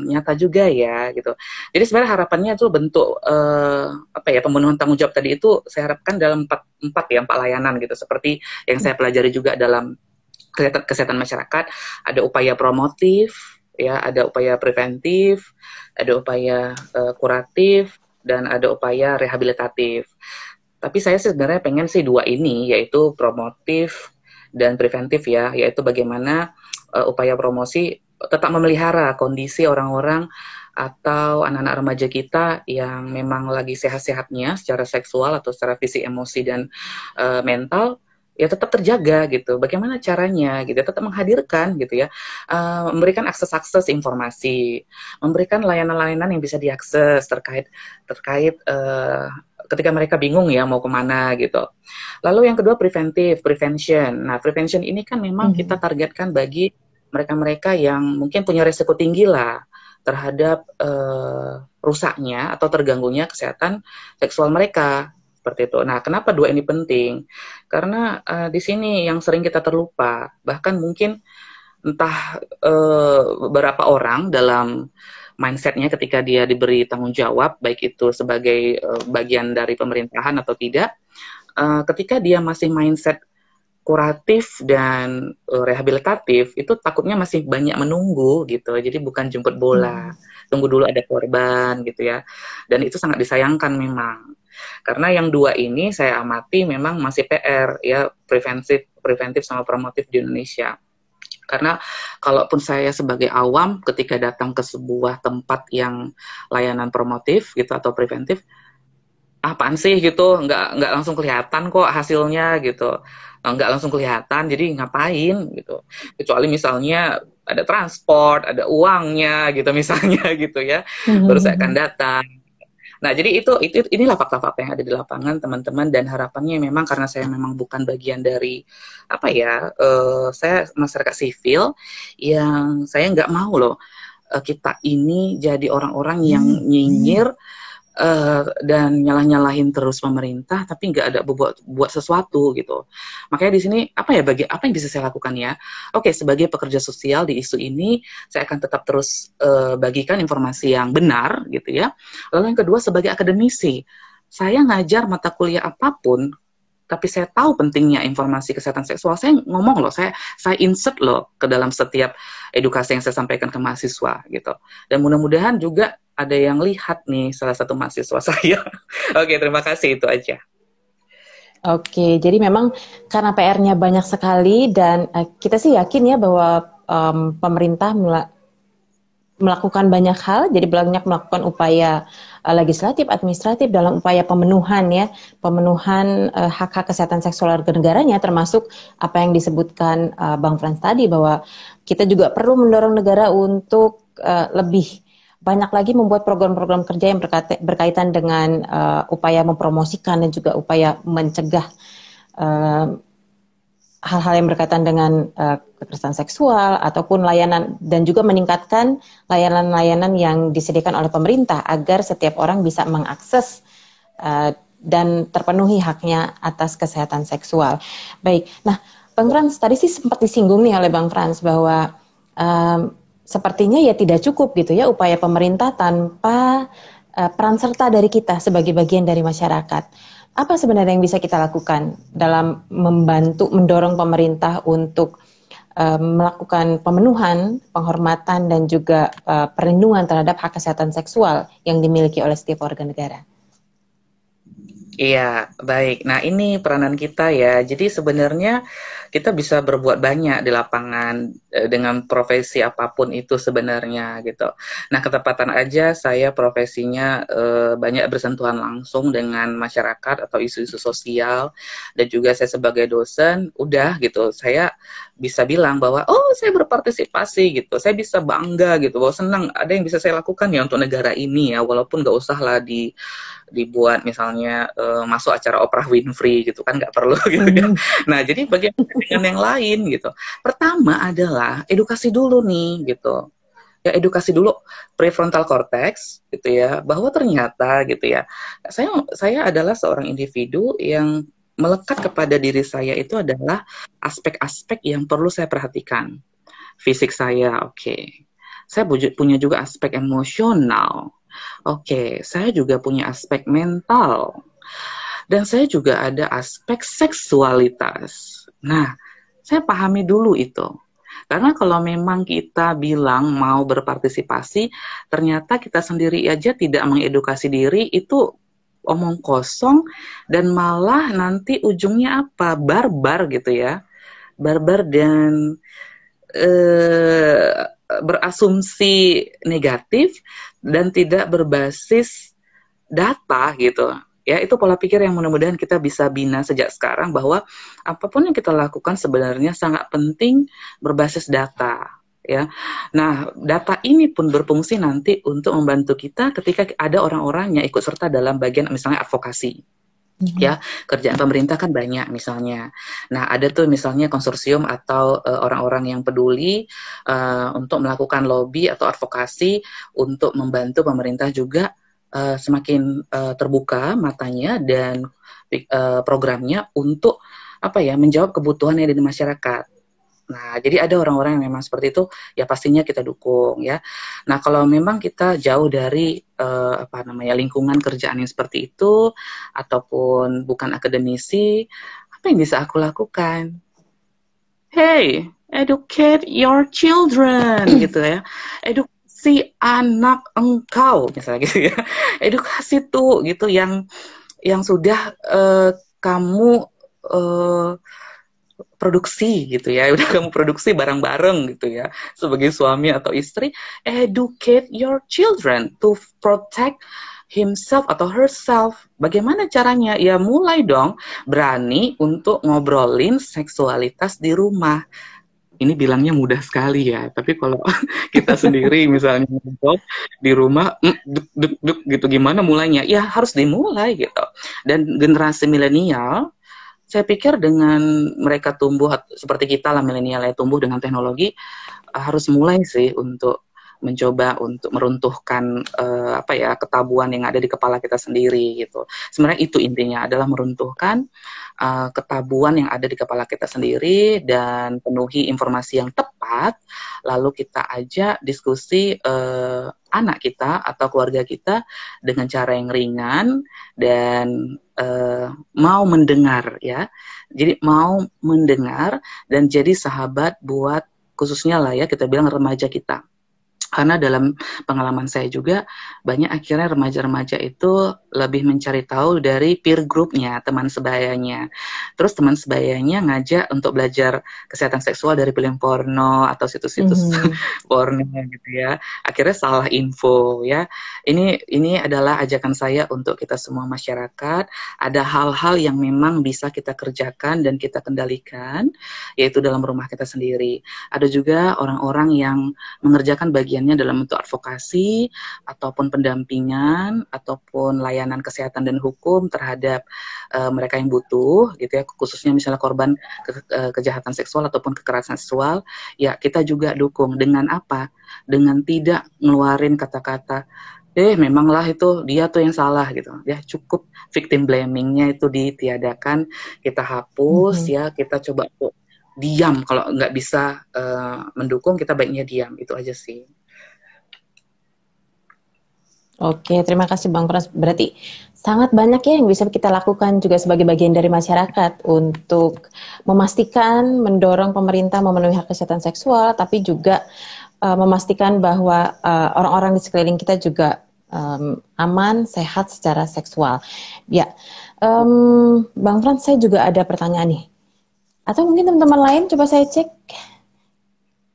Nyata juga ya gitu. Jadi sebenarnya harapannya itu bentuk apa ya pemenuhan tanggung jawab tadi itu saya harapkan dalam empat layanan gitu seperti yang saya pelajari juga dalam kesehatan masyarakat ada upaya promotif ya ada upaya preventif ada upaya kuratif dan ada upaya rehabilitatif. Tapi saya sebenarnya pengen sih dua ini yaitu promotif dan preventif ya yaitu bagaimana upaya promosi tetap memelihara kondisi orang-orang atau anak-anak remaja kita yang memang lagi sehat-sehatnya secara seksual atau secara fisik, emosi dan mental ya tetap terjaga gitu. Bagaimana caranya gitu? Tetap menghadirkan gitu ya, memberikan akses-akses informasi, memberikan layanan-layanan yang bisa diakses terkait ketika mereka bingung ya mau kemana gitu. Lalu yang kedua prevention. Nah prevention ini kan memang kita targetkan bagi mereka-mereka yang mungkin punya resiko tinggi lah terhadap rusaknya atau terganggunya kesehatan seksual mereka seperti itu. Nah, kenapa dua ini penting? Karena di sini yang sering kita terlupa, bahkan mungkin entah beberapa orang dalam mindsetnya ketika dia diberi tanggung jawab, baik itu sebagai bagian dari pemerintahan atau tidak, ketika dia masih mindset kuratif dan rehabilitatif itu takutnya masih banyak menunggu gitu. Jadi bukan jemput bola. Tunggu dulu ada korban gitu ya. Dan itu sangat disayangkan memang. Karena yang dua ini saya amati memang masih PR ya preventif sama promotif di Indonesia. Karena kalaupun saya sebagai awam ketika datang ke sebuah tempat yang layanan promotif gitu atau preventif apaan sih gitu nggak langsung kelihatan kok hasilnya gitu nggak langsung kelihatan jadi ngapain gitu kecuali misalnya ada transport ada uangnya gitu misalnya gitu ya baru saya akan datang Nah, jadi inilah fakta-fakta yang ada di lapangan, teman-teman, dan harapannya memang karena saya memang bukan bagian dari apa ya, saya masyarakat sivil yang saya nggak mau loh kita ini jadi orang-orang yang nyinyir dan nyalah-nyalahin terus pemerintah tapi nggak ada buat sesuatu gitu. Makanya di sini apa yang bisa saya lakukan ya? Oke, sebagai pekerja sosial di isu ini saya akan tetap terus bagikan informasi yang benar gitu ya. Lalu yang kedua, sebagai akademisi, saya ngajar mata kuliah apapun tapi saya tahu pentingnya informasi kesehatan seksual, saya ngomong loh, saya insert loh ke dalam setiap edukasi yang saya sampaikan ke mahasiswa gitu. Dan mudah-mudahan juga ada yang lihat nih salah satu mahasiswa saya. Oke, terima kasih, itu aja. Oke, jadi memang karena PR-nya banyak sekali dan kita sih yakin ya bahwa pemerintah melakukan banyak hal, jadi banyak melakukan upaya legislatif, administratif dalam upaya pemenuhan hak-hak kesehatan seksual warga negaranya, termasuk apa yang disebutkan Bang Frans tadi bahwa kita juga perlu mendorong negara untuk lebih banyak lagi membuat program-program kerja yang berkaitan dengan upaya mempromosikan dan juga upaya mencegah hal-hal yang berkaitan dengan kekerasan seksual ataupun layanan, dan juga meningkatkan layanan-layanan yang disediakan oleh pemerintah agar setiap orang bisa mengakses dan terpenuhi haknya atas kesehatan seksual. Baik, nah Bang Frans tadi sih sempat disinggung nih oleh Bang Frans bahwa sepertinya ya tidak cukup gitu ya upaya pemerintah tanpa peran serta dari kita sebagai bagian dari masyarakat. Apa sebenarnya yang bisa kita lakukan dalam membantu mendorong pemerintah untuk melakukan pemenuhan, penghormatan dan juga perlindungan terhadap hak kesehatan seksual yang dimiliki oleh setiap warga negara? Iya, baik. Nah, ini peranan kita ya. Jadi sebenarnya kita bisa berbuat banyak di lapangan dengan profesi apapun itu sebenarnya gitu. Nah, ketepatan aja saya profesinya banyak bersentuhan langsung dengan masyarakat atau isu-isu sosial, dan juga saya sebagai dosen udah gitu. Saya bisa bilang bahwa saya berpartisipasi gitu. Saya bisa bangga gitu bahwa senang ada yang bisa saya lakukan ya untuk negara ini ya, walaupun nggak usah lah dibuat misalnya masuk acara Oprah Winfrey gitu kan, nggak perlu gitu ya. Nah, jadi bagaimana dengan yang lain gitu. Pertama adalah edukasi dulu nih gitu. Ya, edukasi dulu prefrontal cortex gitu ya, bahwa ternyata gitu ya, saya adalah seorang individu yang melekat kepada diri saya itu adalah aspek-aspek yang perlu saya perhatikan. Fisik saya, oke. Saya punya juga aspek emosional. Oke, saya juga punya aspek mental. Dan saya juga ada aspek seksualitas. Nah, saya pahami dulu itu. Karena kalau memang kita bilang mau berpartisipasi, ternyata kita sendiri aja tidak mengedukasi diri, itu omong kosong, dan malah nanti ujungnya apa? Barbar gitu ya. Barbar dan berasumsi negatif dan tidak berbasis data gitu. Ya, itu pola pikir yang mudah-mudahan kita bisa bina sejak sekarang, bahwa apapun yang kita lakukan sebenarnya sangat penting berbasis data. Ya, nah data ini pun berfungsi nanti untuk membantu kita ketika ada orang-orang yang ikut serta dalam bagian misalnya advokasi. Ya, kerjaan pemerintah kan banyak misalnya. Nah, ada tuh misalnya konsorsium atau orang-orang yang peduli untuk melakukan lobby atau advokasi untuk membantu pemerintah juga semakin terbuka matanya dan programnya untuk menjawab kebutuhan yang ada di masyarakat. Nah, jadi ada orang-orang yang memang seperti itu, ya pastinya kita dukung ya. Nah, kalau memang kita jauh dari lingkungan kerjaan yang seperti itu, ataupun bukan akademisi, apa yang bisa aku lakukan? Hey, educate your children gitu ya. Edukasi anak engkau misalnya gitu ya. Edukasi tuh gitu yang sudah kamu produksi gitu ya, udah kamu produksi bareng-bareng gitu ya, sebagai suami atau istri. Educate your children to protect himself atau herself. Bagaimana caranya? Ya mulai dong berani untuk ngobrolin seksualitas di rumah. ini bilangnya mudah sekali ya, tapi kalau kita sendiri misalnya ngobrol di rumah, duk, duk, duk, gitu, gimana mulainya? Ya harus dimulai gitu. Dan generasi milenial, saya pikir dengan mereka tumbuh seperti kita lah milenial ya, tumbuh dengan teknologi, harus mulai sih untuk mencoba untuk meruntuhkan apa ya, ketabuhan yang ada di kepala kita sendiri gitu. Sebenarnya itu intinya, adalah meruntuhkan ketabuhan yang ada di kepala kita sendiri dan penuhi informasi yang tepat, lalu kita ajak diskusi anak kita atau keluarga kita dengan cara yang ringan dan mau mendengar ya. Jadi mau mendengar dan jadi sahabat buat, khususnya lah ya, kita bilang remaja kita. Karena dalam pengalaman saya juga, banyak akhirnya remaja-remaja itu lebih mencari tahu dari peer groupnya, teman sebayanya. Terus teman sebayanya ngajak untuk belajar kesehatan seksual dari film porno atau situs-situs porno gitu ya. Akhirnya salah info ya. Ini adalah ajakan saya untuk kita semua masyarakat. Ada hal-hal yang memang bisa kita kerjakan dan kita kendalikan, yaitu dalam rumah kita sendiri. Ada juga orang-orang yang mengerjakan bagiannya dalam bentuk advokasi ataupun pendampingan ataupun layanan kesehatan dan hukum terhadap mereka yang butuh gitu ya, khususnya misalnya korban kejahatan seksual ataupun kekerasan seksual, ya kita juga dukung dengan apa? Dengan tidak ngeluarin kata-kata memanglah itu dia tuh yang salah gitu ya, cukup victim blamingnya itu ditiadakan, kita hapus ya, kita coba tuh diam, kalau nggak bisa mendukung kita baiknya diam, itu aja sih. Oke, terima kasih Bang Frans. Berarti sangat banyak ya yang bisa kita lakukan juga sebagai bagian dari masyarakat untuk memastikan, mendorong pemerintah memenuhi hak kesehatan seksual, tapi juga memastikan bahwa orang-orang di sekeliling kita juga aman, sehat secara seksual. Ya, Bang Frans, saya juga ada pertanyaan nih. Atau mungkin teman-teman lain, coba saya cek.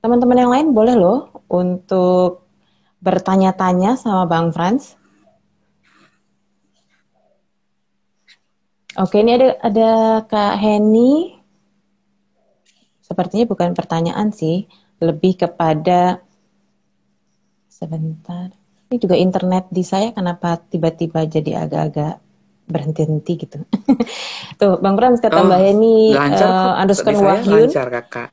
Teman-teman yang lain boleh loh untuk bertanya-tanya sama Bang Frans. Oke, ini ada Kak Heni. Sepertinya bukan pertanyaan sih, lebih kepada sebentar. Ini juga internet di saya kenapa tiba-tiba jadi agak-agak berhenti-henti gitu. Tuh, Bang Frans kata Mbak Heni underscore Wahyun. Lancar, Kakak.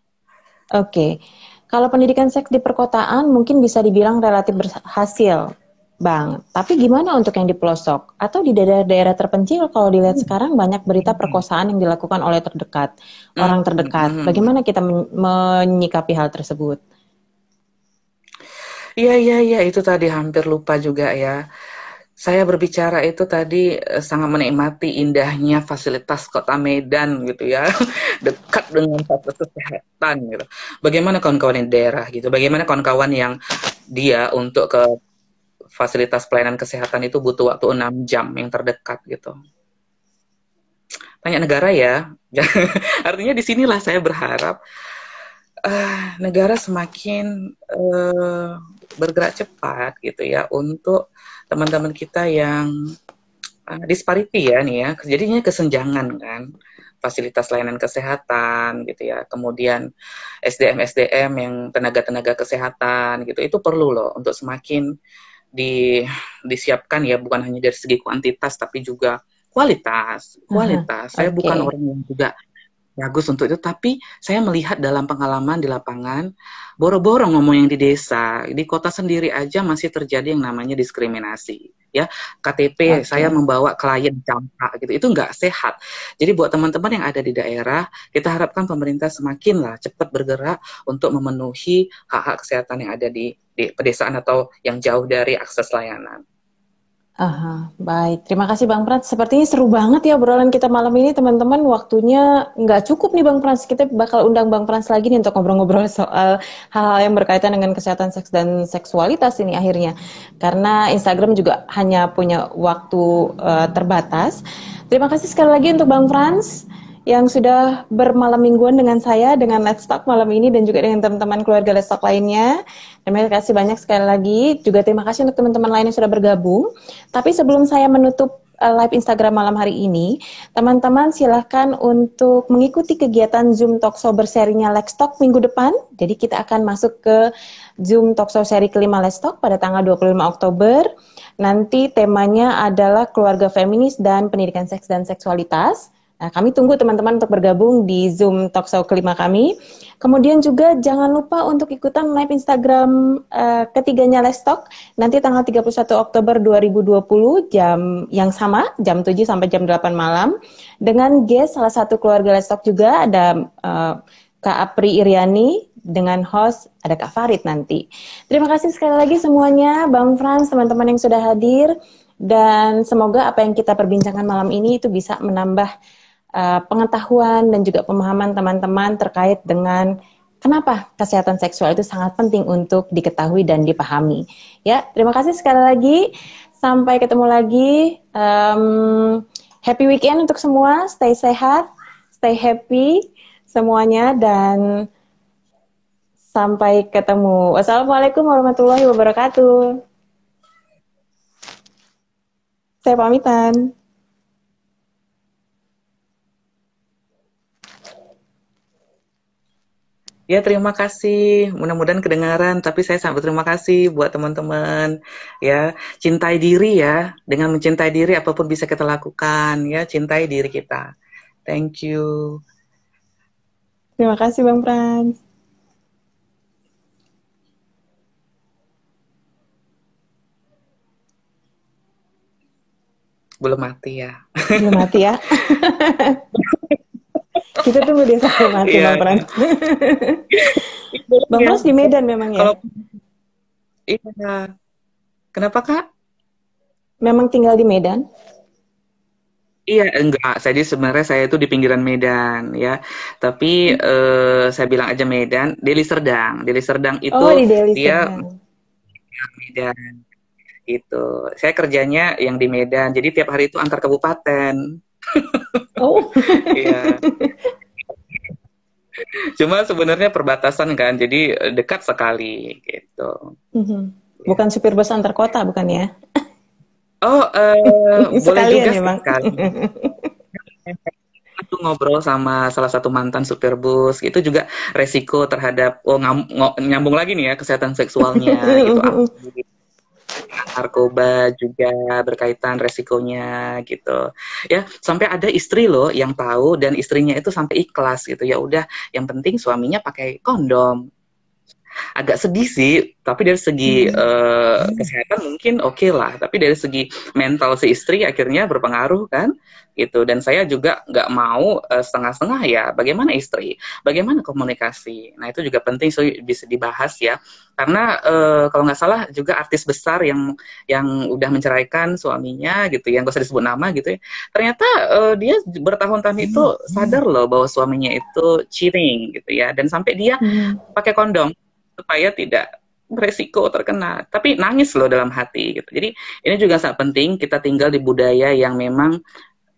Oke. Kalau pendidikan seks di perkotaan mungkin bisa dibilang relatif berhasil, Bang. Tapi gimana untuk yang di pelosok? Atau di daerah-daerah terpencil, kalau dilihat sekarang banyak berita perkosaan yang dilakukan oleh orang terdekat. Bagaimana kita menyikapi hal tersebut? Iya, itu tadi hampir lupa juga ya. Saya berbicara itu tadi sangat menikmati indahnya fasilitas Kota Medan gitu ya, dekat dengan fasilitas kesehatan gitu. Bagaimana kawan-kawan di daerah gitu? Bagaimana kawan-kawan yang dia untuk ke fasilitas pelayanan kesehatan itu butuh waktu 6 jam yang terdekat gitu. Banyak negara ya. Artinya disinilah saya berharap negara semakin bergerak cepat gitu ya untuk teman-teman kita yang disparity ya nih ya, jadinya kesenjangan kan, fasilitas layanan kesehatan gitu ya, kemudian SDM yang tenaga-tenaga kesehatan gitu, itu perlu loh untuk semakin disiapkan ya, bukan hanya dari segi kuantitas tapi juga kualitas. Saya bukan orang yang juga bagus untuk itu, tapi saya melihat dalam pengalaman di lapangan, boro-boro ngomong yang di desa, di kota sendiri aja masih terjadi yang namanya diskriminasi. Ya, KTP saya membawa klien campak gitu, itu nggak sehat. Jadi buat teman-teman yang ada di daerah, kita harapkan pemerintah semakinlah cepat bergerak untuk memenuhi hak-hak kesehatan yang ada di pedesaan atau yang jauh dari akses layanan. Baik, terima kasih Bang Frans. Sepertinya seru banget ya obrolan kita malam ini, teman-teman. Waktunya nggak cukup nih Bang Frans. Kita bakal undang Bang Frans lagi nih untuk ngobrol-ngobrol soal hal-hal yang berkaitan dengan kesehatan seks dan seksualitas ini akhirnya. Karena Instagram juga hanya punya waktu terbatas. Terima kasih sekali lagi untuk Bang Frans yang sudah bermalam mingguan dengan saya, dengan Let's Talk malam ini, dan juga dengan teman-teman keluarga Let's Talk lainnya. Terima kasih banyak sekali lagi. Juga terima kasih untuk teman-teman lain yang sudah bergabung. Tapi sebelum saya menutup live Instagram malam hari ini, teman-teman silahkan untuk mengikuti kegiatan Zoom Talkshow berserinya Let's Talk minggu depan. Jadi kita akan masuk ke Zoom Talkshow seri kelima Let's Talk pada tanggal 25 Oktober. Nanti temanya adalah keluarga feminis dan pendidikan seks dan seksualitas. Nah, kami tunggu teman-teman untuk bergabung di Zoom Talkshow kelima kami. Kemudian juga jangan lupa untuk ikutan live Instagram ketiganya Let's Talk nanti tanggal 31 Oktober 2020 jam yang sama, jam 7 sampai jam 8 malam dengan guest salah satu keluarga Let's Talk juga, ada Kak Apri Iriani dengan host ada Kak Farid nanti. Terima kasih sekali lagi semuanya, Bang Frans, teman-teman yang sudah hadir, dan semoga apa yang kita perbincangkan malam ini itu bisa menambah pengetahuan dan juga pemahaman teman-teman terkait dengan kenapa kesehatan seksual itu sangat penting untuk diketahui dan dipahami. Ya, terima kasih sekali lagi. Sampai ketemu lagi. Happy weekend untuk semua. Stay sehat, stay happy semuanya, dan sampai ketemu. Wassalamualaikum warahmatullahi wabarakatuh. Saya pamitan. Ya, terima kasih. Mudah-mudahan kedengaran, tapi saya sangat berterima kasih buat teman-teman. Ya, cintai diri ya. Dengan mencintai diri, apapun bisa kita lakukan. Ya, cintai diri kita. Thank you. Terima kasih, Bang Frans. Belum mati ya. Belum mati ya. Kita tunggu dia sampai mati, Iya, Bang Frans. Bang Frans di Medan memang ya? Kalau iya. Kenapa, Kak? Memang tinggal di Medan? Iya, enggak. Jadi sebenarnya saya itu di pinggiran Medan ya. Tapi saya bilang aja Medan, Deli Serdang. Deli Serdang itu Oh, di Deli dia Serdang. Medan itu. Saya kerjanya yang di Medan. Jadi tiap hari itu antar kabupaten. Oh. Iya. Cuma sebenarnya perbatasan kan, jadi dekat sekali gitu. Bukan supir bus antar kota, bukan ya? Oh, boleh juga ya, Bang. sekali. Aku ngobrol sama salah satu mantan supir bus, itu juga resiko terhadap nyambung lagi nih ya kesehatan seksualnya gitu. Narkoba juga berkaitan resikonya gitu ya, sampai ada istri loh yang tahu dan istrinya itu sampai ikhlas gitu, ya udah yang penting suaminya pakai kondom. Agak sedih sih, tapi dari segi kesehatan mungkin oke lah, tapi dari segi mental si istri akhirnya berpengaruh kan gitu. Dan saya juga nggak mau setengah-setengah ya, bagaimana istri, bagaimana komunikasi. Nah itu juga penting bisa dibahas ya, karena kalau nggak salah juga artis besar yang udah menceraikan suaminya gitu, yang gak usah disebut nama gitu ya, ternyata dia bertahun-tahun itu sadar loh bahwa suaminya itu cheating gitu ya, dan sampai dia pakai kondom supaya tidak beresiko terkena, tapi nangis loh dalam hati gitu. Jadi ini juga sangat penting, kita tinggal di budaya yang memang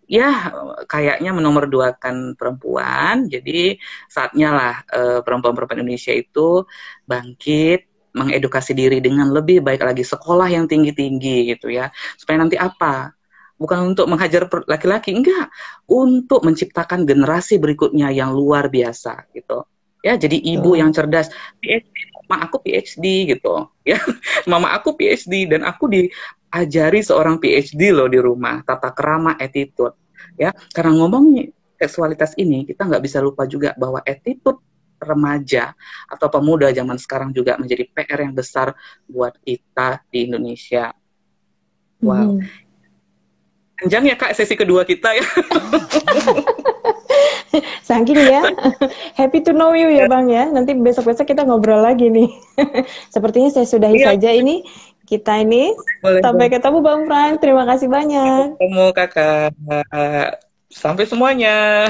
ya kayaknya menomorduakan perempuan. Jadi saatnya lah perempuan-perempuan Indonesia itu bangkit, mengedukasi diri dengan lebih baik lagi, sekolah yang tinggi-tinggi gitu ya, supaya nanti apa, bukan untuk menghajar laki-laki, enggak, untuk menciptakan generasi berikutnya yang luar biasa gitu ya. Jadi ibu yang cerdas, PhD, mama aku PhD gitu ya, mama aku PhD dan aku diajari seorang PhD loh di rumah, tata krama, attitude ya. Karena ngomongin seksualitas ini, kita nggak bisa lupa juga bahwa attitude remaja atau pemuda zaman sekarang juga menjadi PR yang besar buat kita di Indonesia. Wow, panjang ya Kak sesi kedua kita ya. Saking ya. Happy to know you ya Bang ya. Nanti besok-besok kita ngobrol lagi nih. Sepertinya saya sudahi saja ini. Kita ini. Boleh, sampai ketemu Bang Frans. Terima kasih banyak. Ketemu Kakak. Sampai semuanya.